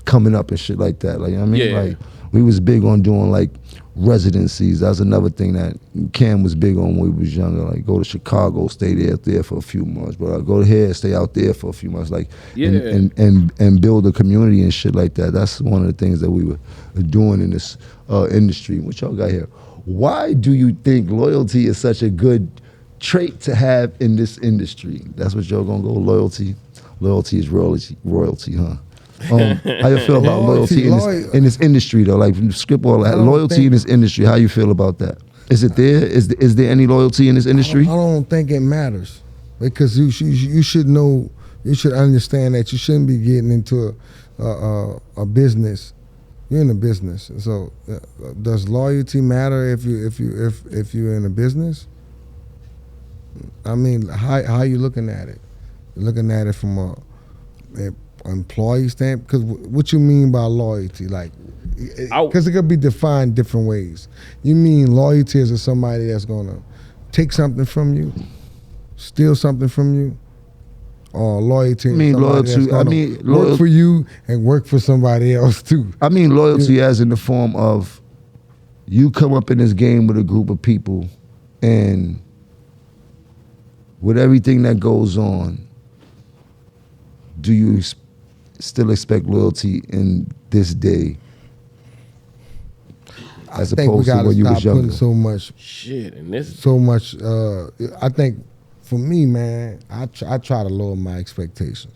coming up and shit like that. Like, you know what I mean? Like, we was big on doing like residencies. That's another thing that Cam was big on when we was younger. Like, go to Chicago, stay there for a few months. But I go here, stay out there for a few months. Like, and build a community and shit like that. That's one of the things that we were doing in this industry. What y'all got here? Why do you think loyalty is such a good trait to have in this industry? That's what y'all gonna go, loyalty? Loyalty is royalty, huh? How you feel about loyalty in this industry though? Like, skip all that. Loyalty in this industry, how you feel about that? Is it there? Is there any loyalty in this industry? I don't think it matters, because you should know, you should understand that you shouldn't be getting into a business. You're in a business, so does loyalty matter if you're in a business? I mean, how you looking at it? You're looking at it from a employee standpoint, because what you mean by loyalty, like, because it could be defined different ways. You mean loyalty is somebody that's gonna take something from you, steal something from you, or loyalty? Work for you and work for somebody else too. I mean loyalty as in the form of you come up in this game with a group of people and with everything that goes on, do you still expect loyalty in this day? As opposed to when you was younger? Putting so much shit in this. So much. I think for me, man, I try to lower my expectations.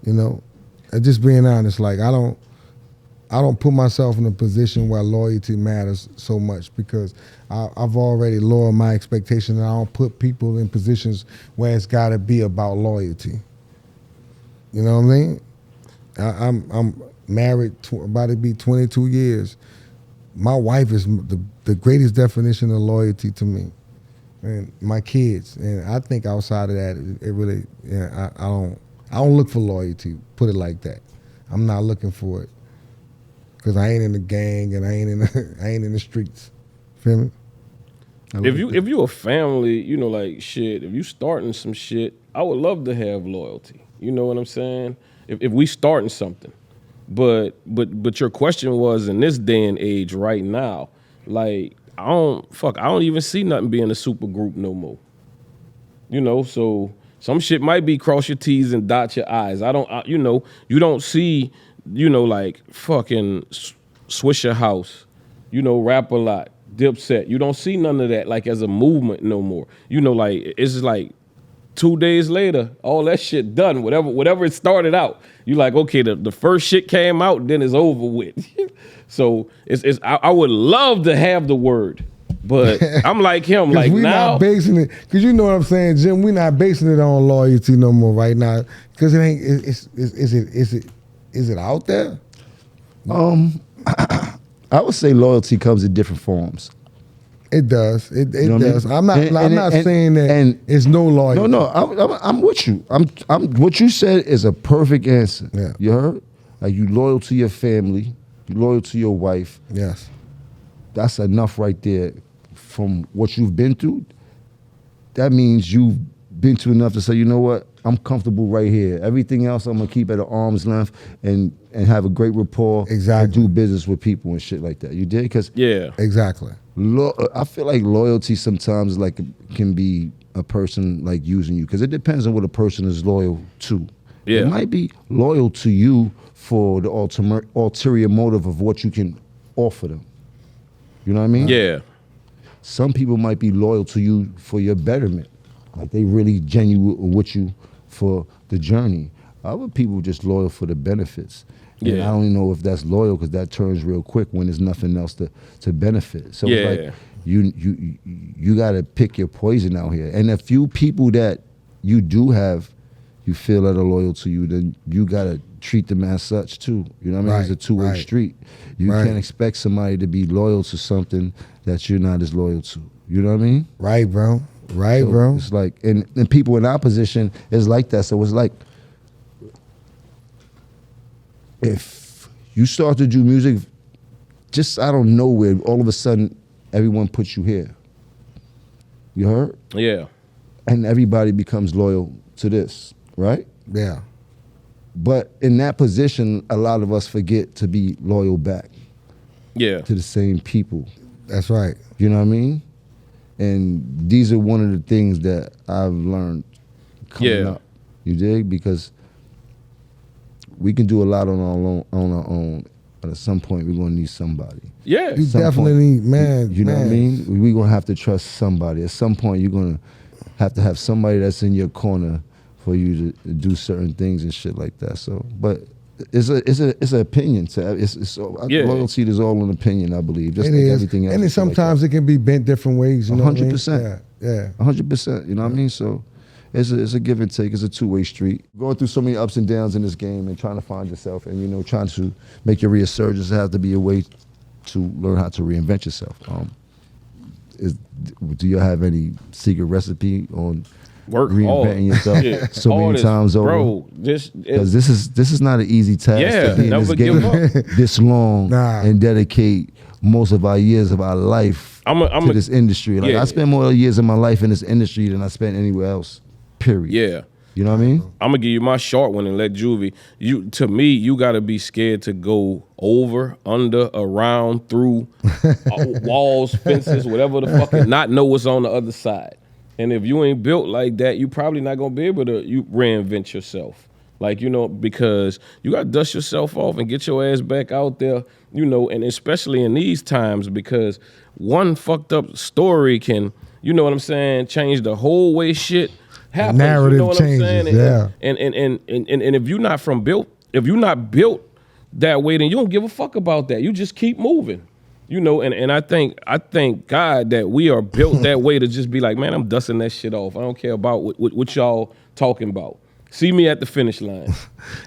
You know, and just being honest, like I don't put myself in a position where loyalty matters so much because I've already lowered my expectations, and I don't put people in positions where it's got to be about loyalty. You know what I mean? I'm married, about to be 22 years. My wife is the greatest definition of loyalty to me, and my kids. And I think outside of that, it really, yeah, I don't look for loyalty. Put it like that. I'm not looking for it because I ain't in the gang and I ain't in the streets. Feel me? If you a family, you know, like shit. If you starting some shit, I would love to have loyalty. You know what I'm saying? If we starting something. But your question was in this day and age right now, like I don't even see nothing being a super group no more. You know, so some shit might be cross your T's and dot your I's. You know, you don't see, you know, like fucking Swisher House, you know, Rap A Lot, Dipset. You don't see none of that like as a movement no more. You know, like it's just like 2 days later, all that shit done. Whatever it started out, you like, okay, the first shit came out, then it's over with. So I would love to have the word, but I'm like him. Like we now, not basing it because you know what I'm saying, Jim. We're not basing it on loyalty no more right now because it ain't. Is it out there? I would say loyalty comes in different forms. It does. It does. I mean? I'm not saying that it's no loyalty. No, I'm with you. I'm what you said is a perfect answer. Yeah. You heard? Like you loyal to your family, you loyal to your wife. Yes. That's enough right there. From what you've been through, that means you've been through enough to say, you know what? I'm comfortable right here. Everything else I'm gonna keep at an arm's length and have a great rapport. Exactly. And do business with people and shit like that. You did? Because yeah. Exactly. I feel like loyalty sometimes like can be a person like using you because it depends on what a person is loyal to. Yeah. It might be loyal to you for the ulterior motive of what you can offer them. You know what I mean? Yeah. Some people might be loyal to you for your betterment. Like they really genuine with you for the journey. Other people just loyal for the benefits. And I don't even know if that's loyal because that turns real quick when there's nothing else to benefit. So it's like you got to pick your poison out here. And a few people that you do have, you feel that are loyal to you, then you got to treat them as such too. You know what I mean? Right, It's a two-way street. You can't expect somebody to be loyal to something that you're not as loyal to. You know what I mean? Right, bro. Right, so bro. It's like, and people in our position is like that. So it's like, if you start to do music, just out of nowhere, all of a sudden, everyone puts you here. You heard? Yeah. And everybody becomes loyal to this, right? Yeah. But in that position, a lot of us forget to be loyal back. Yeah. To the same people. That's right. You know what I mean? And these are one of the things that I've learned coming up. You dig? Because we can do a lot on our own, but at some point we're gonna need somebody. Yeah, you definitely need, man. You know what I mean? We're gonna have to trust somebody. At some point, you're gonna have to have somebody that's in your corner for you to do certain things and shit like that. So, but it's an opinion. Loyalty is all an opinion, I believe. Just it like is. everything else. And sometimes it can be bent different ways. 100%. Yeah. 100%. You know what I mean? So. It's a give and take. It's a two-way street. Going through so many ups and downs in this game and trying to find yourself and, you know, trying to make your resurgence have to be a way to learn how to reinvent yourself. Do you have any secret recipe on reinventing yourself so many times over? Bro, this is not an easy task to be in this game this long and dedicate most of our years of our life to this industry. Like I spend more years of my life in this industry than I spent anywhere else. Period. Yeah. You know what I mean? I'm gonna give you my short one and let Juvie. To me, you gotta be scared to go over, under, around, through walls, fences, whatever the fuck, and not know what's on the other side. And if you ain't built like that, you probably not gonna be able to reinvent yourself. Like, you know, because you got to dust yourself off and get your ass back out there, you know, and especially in these times, because one fucked up story can, you know what I'm saying, change the whole way shit happens. Narrative you know what changes, I'm saying? yeah. And if you're not if you're not built that way, then you don't give a fuck about that. You just keep moving. You know, and I thank God that we are built that way to just be like, man, I'm dusting that shit off. I don't care about what y'all talking about. See me at the finish line.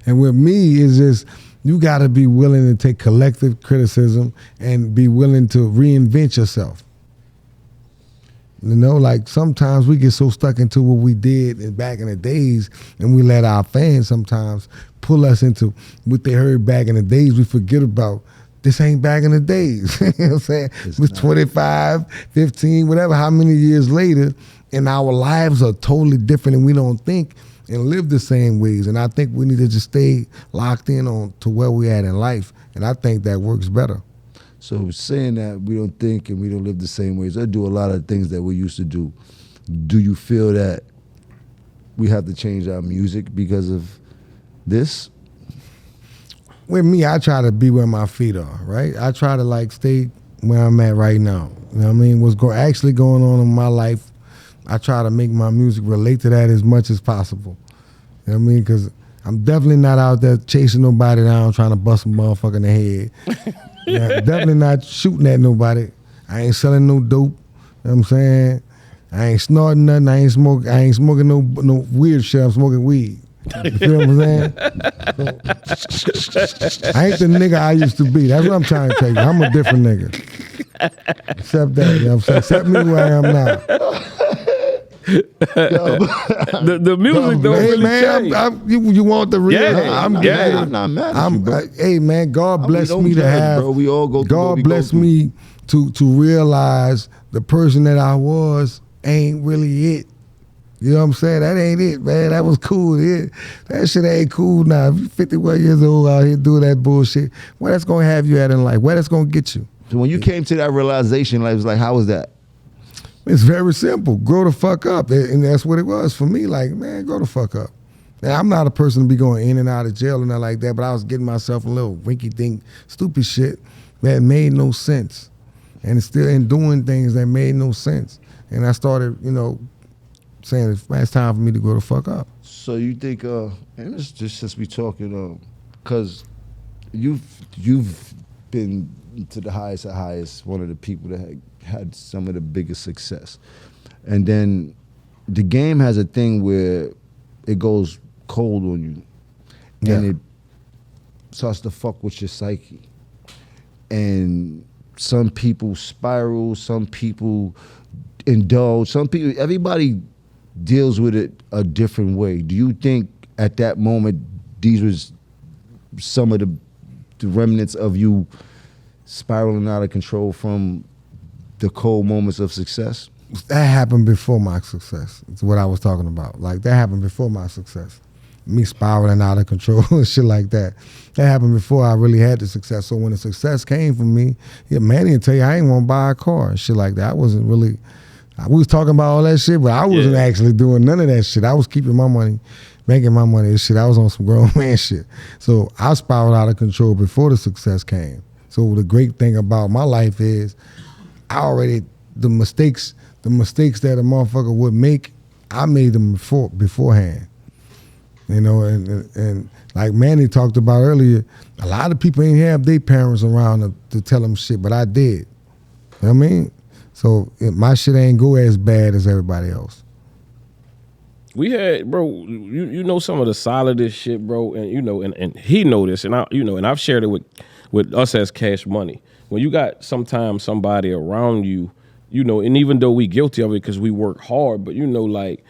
And with me, it's just, you got to be willing to take collective criticism and be willing to reinvent yourself. You know, like sometimes we get so stuck into what we did back in the days, and we let our fans sometimes pull us into what they heard back in the days. We forget about this ain't back in the days. You know what I'm saying? It was 25, 15, whatever, how many years later, and our lives are totally different, and we don't think and live the same ways. And I think we need to just stay locked in on to where we're at in life. And I think that works better. So saying that we don't think and we don't live the same ways, I do a lot of things that we used to do. Do you feel that we have to change our music because of this? With me, I try to be where my feet are, right? I try to like stay where I'm at right now. You know what I mean? What's actually going on in my life, I try to make my music relate to that as much as possible. You know what I mean? Because I'm definitely not out there chasing nobody down, trying to bust a motherfucker in the head. Yeah, definitely not shooting at nobody. I ain't selling no dope. You know what I'm saying? I ain't snorting nothing. I ain't smoking no weird shit. I'm smoking weed. You feel what I'm saying? So, I ain't the nigga I used to be. That's what I'm trying to tell you. I'm a different nigga. Except that, you know what I'm saying? Except me where I am now. the music don't really change. You want the real? Yeah, I'm not mad at you, bro. Hey man, God bless me to have. Bro. We all go through God bless me to realize the person that I was ain't really it. You know what I'm saying? That ain't it, man. That was cool. That shit ain't cool now. If you're 51 years old out here doing that bullshit, where that's gonna have you at in life? Where that's gonna get you? So when you came to that realization, like, it was like, how was that? It's very simple. Grow the fuck up. And that's what it was for me. Like, man, grow the fuck up. Now, I'm not a person to be going in and out of jail and nothing like that, but I was getting myself a little rinky-dink, stupid shit that made no sense. And still in doing things that made no sense. And I started, you know, saying it's time for me to grow the fuck up. So you think, and it's just since we talking, because you've been to the highest of highest, one of the people that had some of the biggest success. And then the game has a thing where it goes cold on you. And it starts to fuck with your psyche. And some people spiral, some people indulge, everybody deals with it a different way. Do you think at that moment these was some of the remnants of you spiraling out of control from the cold moments of success? That happened before my success. It's what I was talking about. Like, that happened before my success. Me spiraling out of control and shit like that. That happened before I really had the success. So when the success came for me, Manny will tell you I ain't want to buy a car and shit like that. We was talking about all that shit, but I wasn't actually doing none of that shit. I was keeping my money, making my money and shit. I was on some grown man shit. So I spiraled out of control before the success came. So the great thing about my life is the mistakes that a motherfucker would make, I made them beforehand. You know, and like Manny talked about earlier, a lot of people ain't have their parents around to tell them shit, but I did. You know what I mean? So my shit ain't go as bad as everybody else. We had, bro, you know some of the solidest shit, bro, and you know, and he know this, and I've shared it with us as Cash Money. When you got sometimes somebody around you, you know, and even though we guilty of it because we work hard, but you know, like,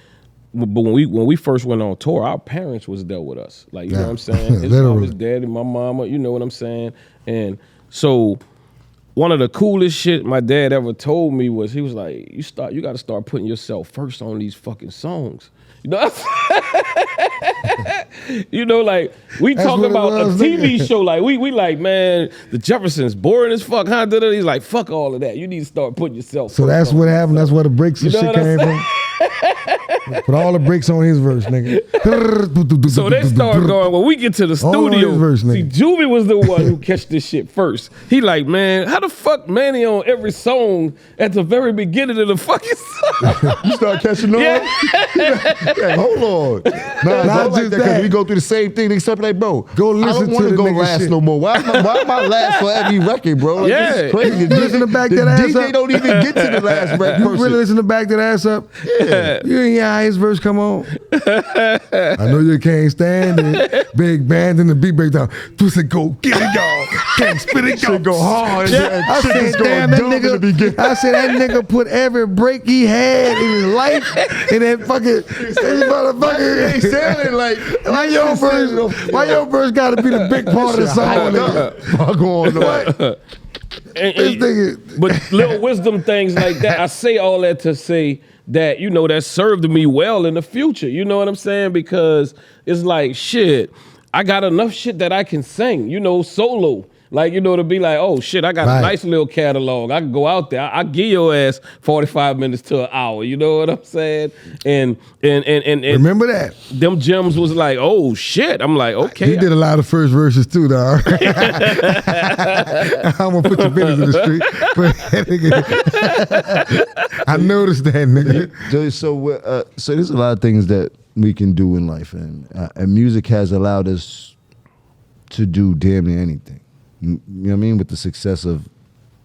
but when we first went on tour, our parents was there with us. Like, you know what I'm saying? His mom, his daddy, my mama, you know what I'm saying? And so one of the coolest shit my dad ever told me was, he was like, you got to start putting yourself first on these fucking songs. You know what I'm saying? You know, like, we talk about a TV show, like, we like, man, the Jeffersons boring as fuck, huh? He's like, fuck all of that. You need to start putting yourself first. So that's what happened. That's where the breaks and shit came from. Put all the brakes on his verse, nigga. So they start going, when we get to the studio, verse, see, Juvie was the one who catch this shit first. He like, man, how the fuck Manny on every song at the very beginning of the fucking song? You start catching on? Yeah, hold on. Nah, like that, because we go through the same thing. They start like, bro, go listen I don't want to go last shit. no more. Why am I last for every record, bro? Like, Yeah. this is crazy. You listen to back that ass DJ up. don't even get to the last record. You really listen to back that ass up? Yeah. You ain't hear how his verse come on? I know you can't stand it. Big band and the beat breakdown. Pussy go get it, y'all. Can't spit it, Shit go hard. Yeah. I said, damn, that nigga. I said, that nigga put every break he had in his life in that fucking motherfucker. He sounded like, why your verse got to be the big part of the song, nigga? Fuck on, What? But little wisdom things like that, I say all that to say that, you know, that served me well in the future. You know what I'm saying? Because it's like, shit, I got enough shit that I can sing, you know, solo. Like, you know, to be like, oh, shit, I got a nice little catalog. I can go out there. I give your ass 45 minutes to an hour. You know what I'm saying? And remember that? Them gems was like, oh, shit. I'm like, okay. He did a lot of first verses, too, dog. I'm going to put your business in the street. But I noticed that, nigga. So there's a lot of things that we can do in life. And music has allowed us to do damn near anything. You know what I mean? With the success of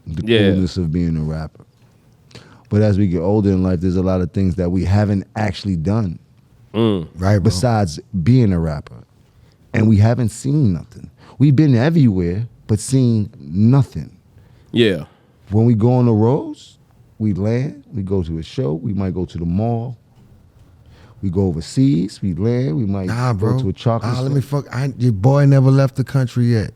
the coolness of being a rapper. But as we get older in life, there's a lot of things that we haven't actually done. Right, bro. Besides being a rapper. And we haven't seen nothing. We've been everywhere, but seen nothing. Yeah. When we go on the roads, we land, we go to a show, we might go to the mall. We go overseas, we land, we might go to a chocolate store. Your boy never left the country yet.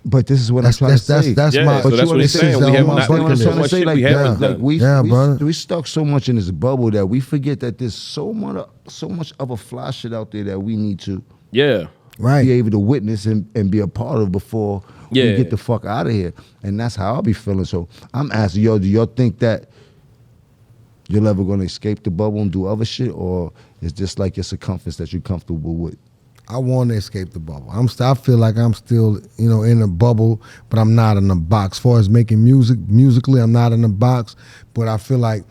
but this is what I'm trying to say. That's my. So that's what he's saying. We have not done so much shit we haven't done. We stuck so much in this bubble that we forget that there's so much other fly shit out there that we need to be able to witness and be a part of before we get the fuck out of here. And that's how I'll be feeling. So I'm asking y'all, do y'all think that you're ever gonna escape the bubble and do other shit, or it's just like your circumference that you're comfortable with? I want to escape the bubble. I feel like I'm still, in a bubble, but I'm not in a box. As far as making musically, I'm not in a box, but I feel like,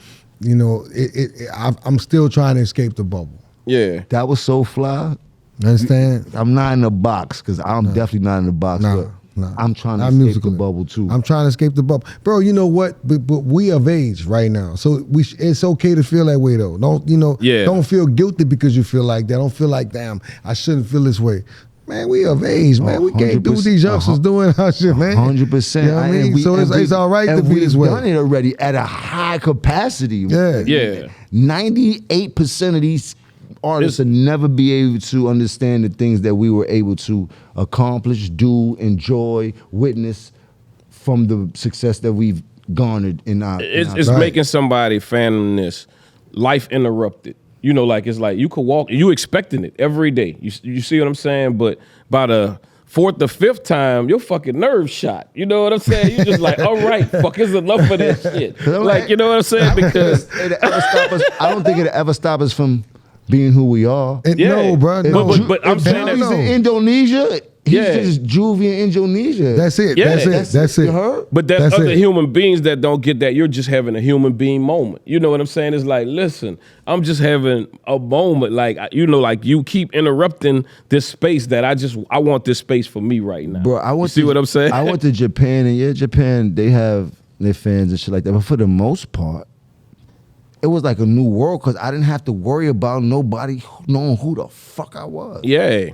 I'm still trying to escape the bubble. Yeah. That was so fly. You understand? I'm not in a box, because I'm definitely not in a box, but I'm trying to escape the bubble too. I'm trying to escape the bubble. Bro, you know what? But we of age right now. So it's okay to feel that way though. Don't feel guilty because you feel like that. Don't feel like, damn, I shouldn't feel this way. Man, we of age, man. We can't do what these youngsters doing our shit, man. 100%. You know what I mean? So it's all right to be this way. We've done it already at a high capacity. Yeah. 98% of these artists will never be able to understand the things that we were able to accomplish, do, enjoy, witness from the success that we've garnered in our. It's making somebody fathom this life interrupted. It's like you could walk, you expecting it every day. You see what I'm saying? But by the fourth or fifth time, your fucking nerves shot. You know what I'm saying? You just like, all right, fuck, it's enough of this shit. Like, you know what I'm saying? Because I don't think it'll ever stop us from being who we are. No, bro. No. But I'm saying that he's in Indonesia. He's just Juvie in Indonesia. That's it. Yeah. That's it. You heard? But there's other human beings that don't get that. You're just having a human being moment. You know what I'm saying? It's like, listen, I'm just having a moment. Like, like you keep interrupting this space that I want this space for me right now. Bro, you see what I'm saying? I went to Japan, and Japan, they have their fans and shit like that. But for the most part, it was like a new world because I didn't have to worry about nobody knowing who the fuck I was. Yeah.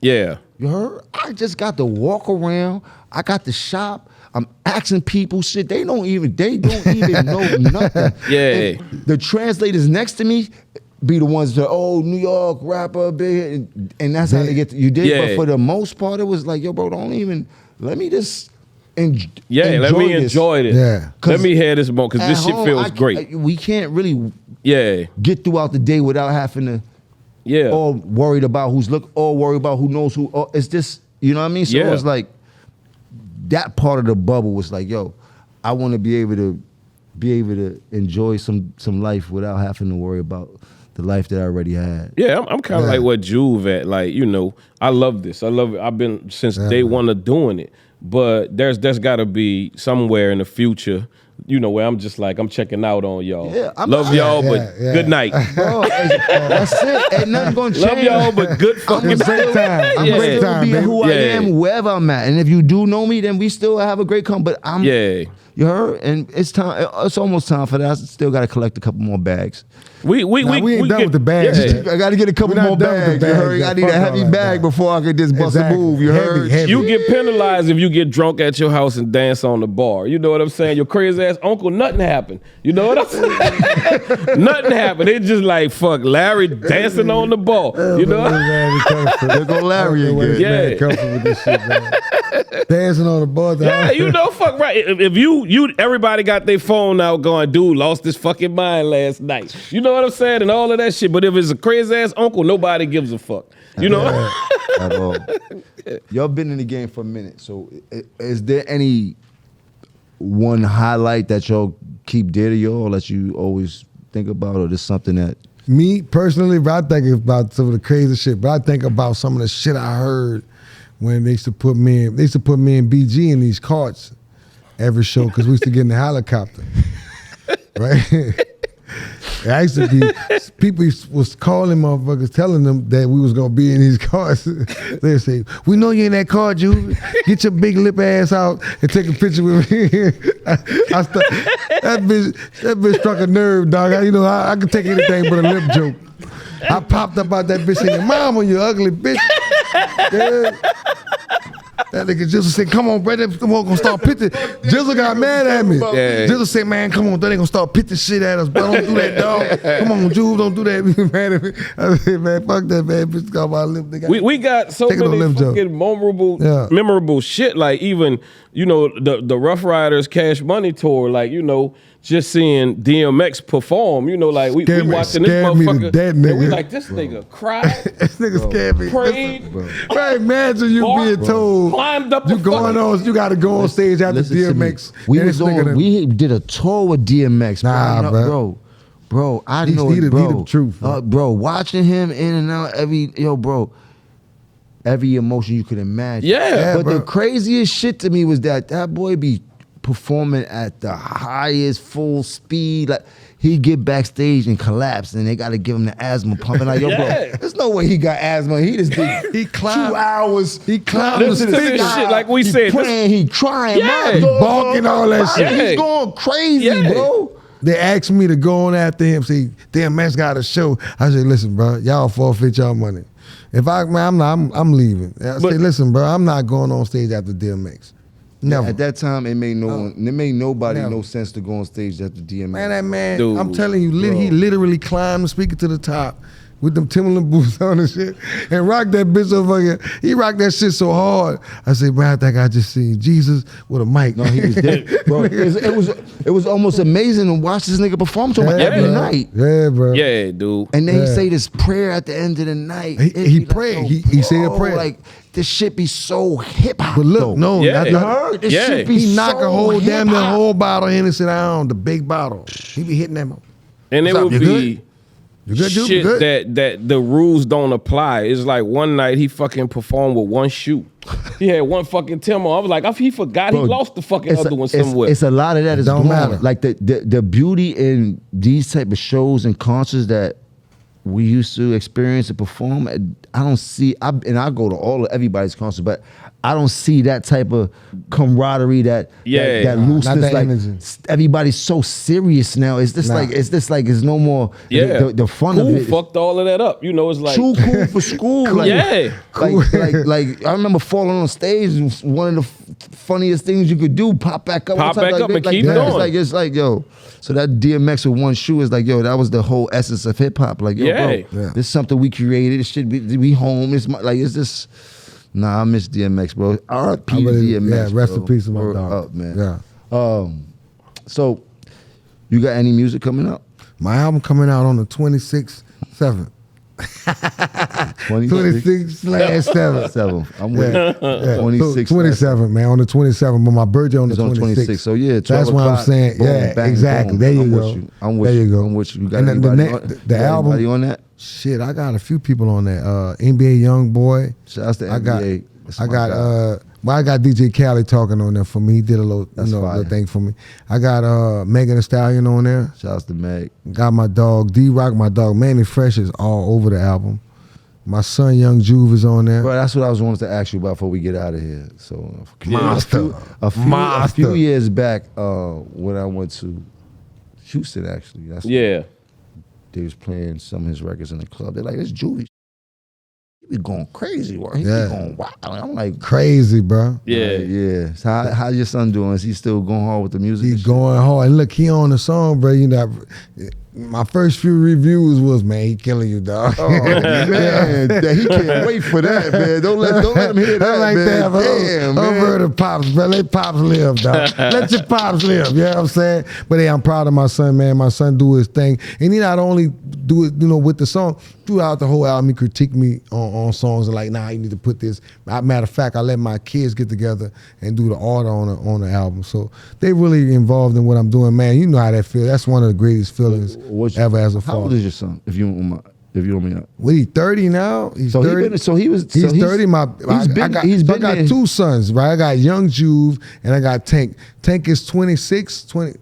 Yeah. You heard? I just got to walk around. I got to shop. I'm asking people shit. They don't even know nothing. Yeah. And the translators next to me be the ones that, New York rapper, big, and that's how they get you did. Yeah. But for the most part, it was like, yo, bro, don't even let me just enjoy let me enjoy this. Yeah. Let me hear this moment because this shit feels great. We can't really get throughout the day without having to all worried about who's all worried about who knows who. It's just, you know what I mean? So it was like that part of the bubble was like, yo, I want to be able to be able to enjoy some life without having to worry about the life that I already had. Yeah, I'm kind of like what Juve at. Like, you know, I love this. I love it. I've been since day one of doing it. But there's got to be somewhere in the future, you know, where I'm just like, I'm checking out on y'all. Yeah, love y'all, but good night. Bro, that's it. Ain't nothing gonna change. Love y'all, but good fucking I'm still be who I am, wherever I'm at. And if you do know me, then we still have a great company. But I'm, you heard? And it's time. It's almost time for that. I still got to collect a couple more bags. We ain't done with the bags. Yeah. I got to get a couple more bags. You heard? I need a heavy bag before I can just bust a move. You heard? Heavy. You get penalized if you get drunk at your house and dance on the bar. You know what I'm saying? Your crazy ass uncle, nothing happened. You know what I'm saying? Nothing happened. It's just like, fuck, Larry dancing on the bar. You know? There go Larry again. Yeah. Comfortable with this shit, man. Dancing on the bar. Yeah, you know, fuck right. If you everybody got their phone out going, dude, lost his fucking mind last night. You know what I'm saying? And all of that shit. But if it's a crazy ass uncle, nobody gives a fuck. You know? At all. Y'all been in the game for a minute. So is there any one highlight that y'all keep dear to y'all that you always think about, or just something that... Me, personally, I think about some of the crazy shit, but I think about some of the shit I heard when they used to put me and BG in these carts every show, because we used to get in the helicopter. Right? I used to be, people was calling motherfuckers, telling them that we was gonna be in these cars. They'd say, "We know you in that car, Juve. Get your big lip ass out and take a picture with me." That bitch struck a nerve, dog. I could take anything but a lip joke. I popped up out that bitch saying, "Mama, you ugly bitch." Yeah. That nigga Jizzle said, "Come on, brother, them all gonna start pitching." Jizzle got mad at me. Yeah. Jizzle said, "Man, come on, they gonna start pitching shit at us, bro. Don't do that, dog. Come on, Juve, don't do that." He mad at me. I said, "Man, fuck that, man. Bitch got my lip." We got so many fucking memorable shit. Like even, you know, the Rough Riders Cash Money tour, like, you know, just seeing DMX perform, you know, like we watching this motherfucker, and we like, this nigga cried. This nigga scared me. Prayed. Right, imagine you being told, climbed up you going on, you got to go on stage after DMX. We did a tour with DMX. Nah, bro, I know he it, bro. the truth, bro, watching him in and out every emotion you could imagine. Yeah, but the craziest shit to me was that boy be performing at the highest full speed. Like, he get backstage and collapse, and they got to give him the asthma pumping. Like, yo, bro, there's no way he got asthma. He just did he climbed 2 hours. He climbed Listen to this shit, like we said. Praying, he trying, he barking all that shit. He's going crazy, bro. They asked me to go on after him. Say, "Damn, man's got a show." I said, "Listen, bro, y'all forfeit y'all money. If I'm leaving." I said, "Listen, bro, I'm not going on stage after DMX." Never. At that time, it made nobody no sense to go on stage after DMX. Man, that man, dude, I'm telling you, he literally climbed the speaker to the top with them Timberland boots on and shit, and rocked that bitch over here. He rocked that shit so hard. I said, "Bro, I think I just seen Jesus with a mic." No, he was dead, bro. It was almost amazing to watch this nigga perform to him every night. Yeah, bro. Yeah, dude. And then he say this prayer at the end of the night. He prayed. Like, he said a prayer. Like, this shit be so hip hop. But look, you heard? This shit be he so knock a whole hip-hop. the whole bottle in and sit down, the big bottle. He be hitting that. And it would be shit good? that the rules don't apply. It's like one night he fucking performed with one shoe. He had one fucking Timber. I was like, he forgot he lost the fucking other one somewhere. It's a lot of that. It don't matter. Like the beauty in these type of shows and concerts that we used to experience and perform. I don't see, and I go to everybody's concert, but I don't see that type of camaraderie, that looseness. Like energy. Everybody's so serious now. It's just like it's no more the fun of it. Fucked all of that up. You know, it's like too cool for school. Like, like I remember falling on stage, and one of the funniest things you could do, pop back up and keep going. It's like yo. So that DMX with one shoe is like, yo, that was the whole essence of hip hop. Like, yo, bro, this is something we created. It should be home. It's like, it's just, I miss DMX, bro. R.I.P. DMX. Yeah, rest in peace, my dog. Up, man. Yeah. So, you got any music coming out? My album coming out on the 26th, 7th. 26/7. I'm with it. 26. 27, man. On the 27th, but my birthday on the 26th. So yeah, that's what I'm saying. Boom, yeah, bang, exactly. Boom. There you go. I'm with you. I'm with you. You got anybody on that? Shit, I got a few people on that. NBA YoungBoy. Shouts to NBA. I got DJ Khaled talking on there for me. He did a little, little thing for me. I got Megan Thee Stallion on there. Shouts to Meg. Got my dog D-Rock, my dog Mannie Fresh is all over the album. My son Young Juve is on there. Bro, that's what I was wanting to ask you about before we get out of here. So a few years back, when I went to Houston, actually. They was playing some of his records in the club. They're like, "It's Juvie. He be going crazy, bro. He be going wild." I'm like, crazy, bro. Yeah. So how's your son doing? Is he still going hard with the music? He's going hard. And look, he on the song, bro. You know, my first few reviews was, man, he killing you, dog. Oh, man. He can't wait for that, man. Don't let him hear that, like man. That, bro. Damn, man. Over the pops, bro. Let pops live, dog. Let your pops live, you know what I'm saying? But hey, I'm proud of my son, man. My son do his thing. And he not only do it, with the song, throughout the whole album, he critique me on songs and like, nah, you need to put this. Matter of fact, I let my kids get together and do the art on the album. So they really involved in what I'm doing, man. You know how that feels. That's one of the greatest feelings ever as a father. How old is your son, if you don't mind? Well, he's 30 now. He's 30. He's 30. I got two sons, right? I got Young Juve and I got Tank. Tank is 26. He gonna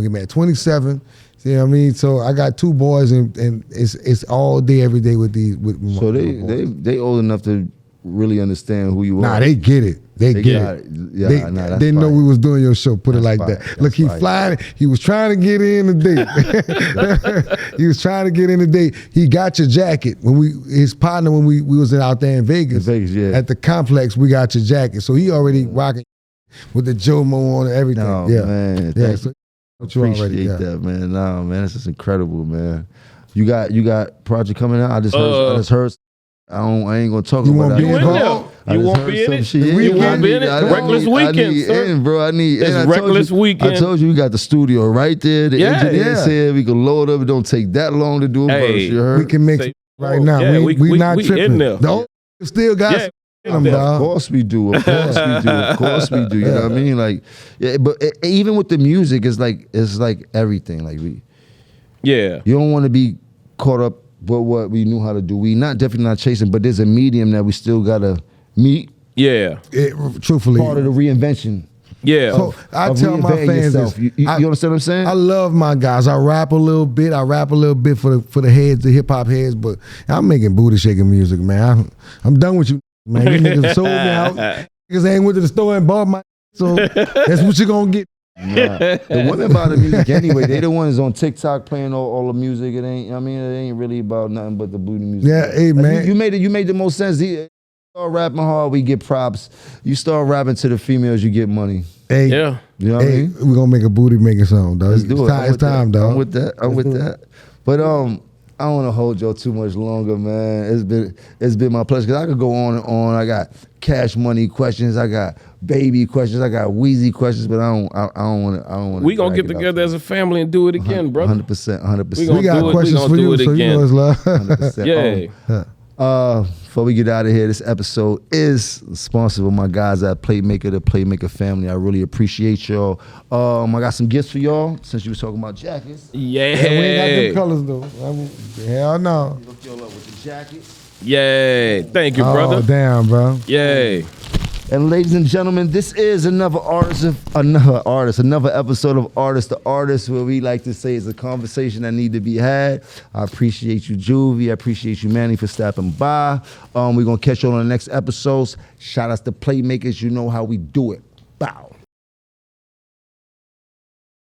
get mad. 27. See what I mean? So I got two boys, and it's all day, every day with these. So they old enough to really understand who you are. Nah, they get it. They get it. Yeah, they know we was doing your show. Put it like that. Look, he flying. He was trying to get in today. He got your jacket when his partner when we was out there in Vegas. At the complex, we got your jacket. So he already rocking with the Jomo on and everything. Oh, yeah, man. Yeah. So appreciate that, man. Nah, man, this is incredible, man. You got project coming out. I just heard. I ain't gonna talk about that. You won't be in it. You won't be in it. Reckless Weekend, sir. Bro, I need. It's Reckless Weekend. I told you we got the studio right there. The engineer's here. We can load up. It don't take that long to do a verse. You heard? We can mix it right now. Yeah, we not tripping. In there. No, still got. Of course we do. Of course we do. You know what I mean? Like, yeah. But even with the music, it's like everything. Like you don't want to be caught up. But what we knew how to do, we definitely not chasing, but there's a medium that we still gotta meet. Yeah, truthfully, part of the reinvention. Yeah, so I tell my fans this. You understand what I'm saying? I love my guys. I rap a little bit. For the heads, the hip hop heads, but I'm making booty shaking music, man. I'm done with you, man. You niggas sold me out. Niggas ain't went to the store and bought my. So that's what you gonna get. Nah. The women buy the music anyway. They the ones on TikTok playing all the music. It ain't. I mean, it ain't really about nothing but the booty music. Yeah, hey man, you made the most sense. You start rapping hard, we get props. You start rapping to the females, you get money. Hey, you know what I mean? We're gonna make a booty making song, dog. Let's do it. It's time, dog. I'm with that. But I don't want to hold y'all too much longer, man. It's been my pleasure because I could go on and on. I got Cash Money questions, I got Baby questions, I got Wheezy questions, but I don't want to. We gonna get together as a family and do it again, brother. 100%. We got questions for you, so you know it's love. 100%. Yeah. Before we get out of here, this episode is sponsored by my guys at Playmaker, the Playmaker family. I really appreciate y'all. I got some gifts for y'all since you was talking about jackets. Yeah. We ain't got them colors though. Hell no. Look y'all up with the jackets. Yay. Thank you, brother. Oh, damn, bro. Yay. And ladies and gentlemen, this is another episode of Artist to Artist, where we like to say it's a conversation that need to be had. I appreciate you, Juvie. I appreciate you, Manny, for stopping by. We're going to catch you on the next episodes. Shout outs to Playmakers. You know how we do it. Bow.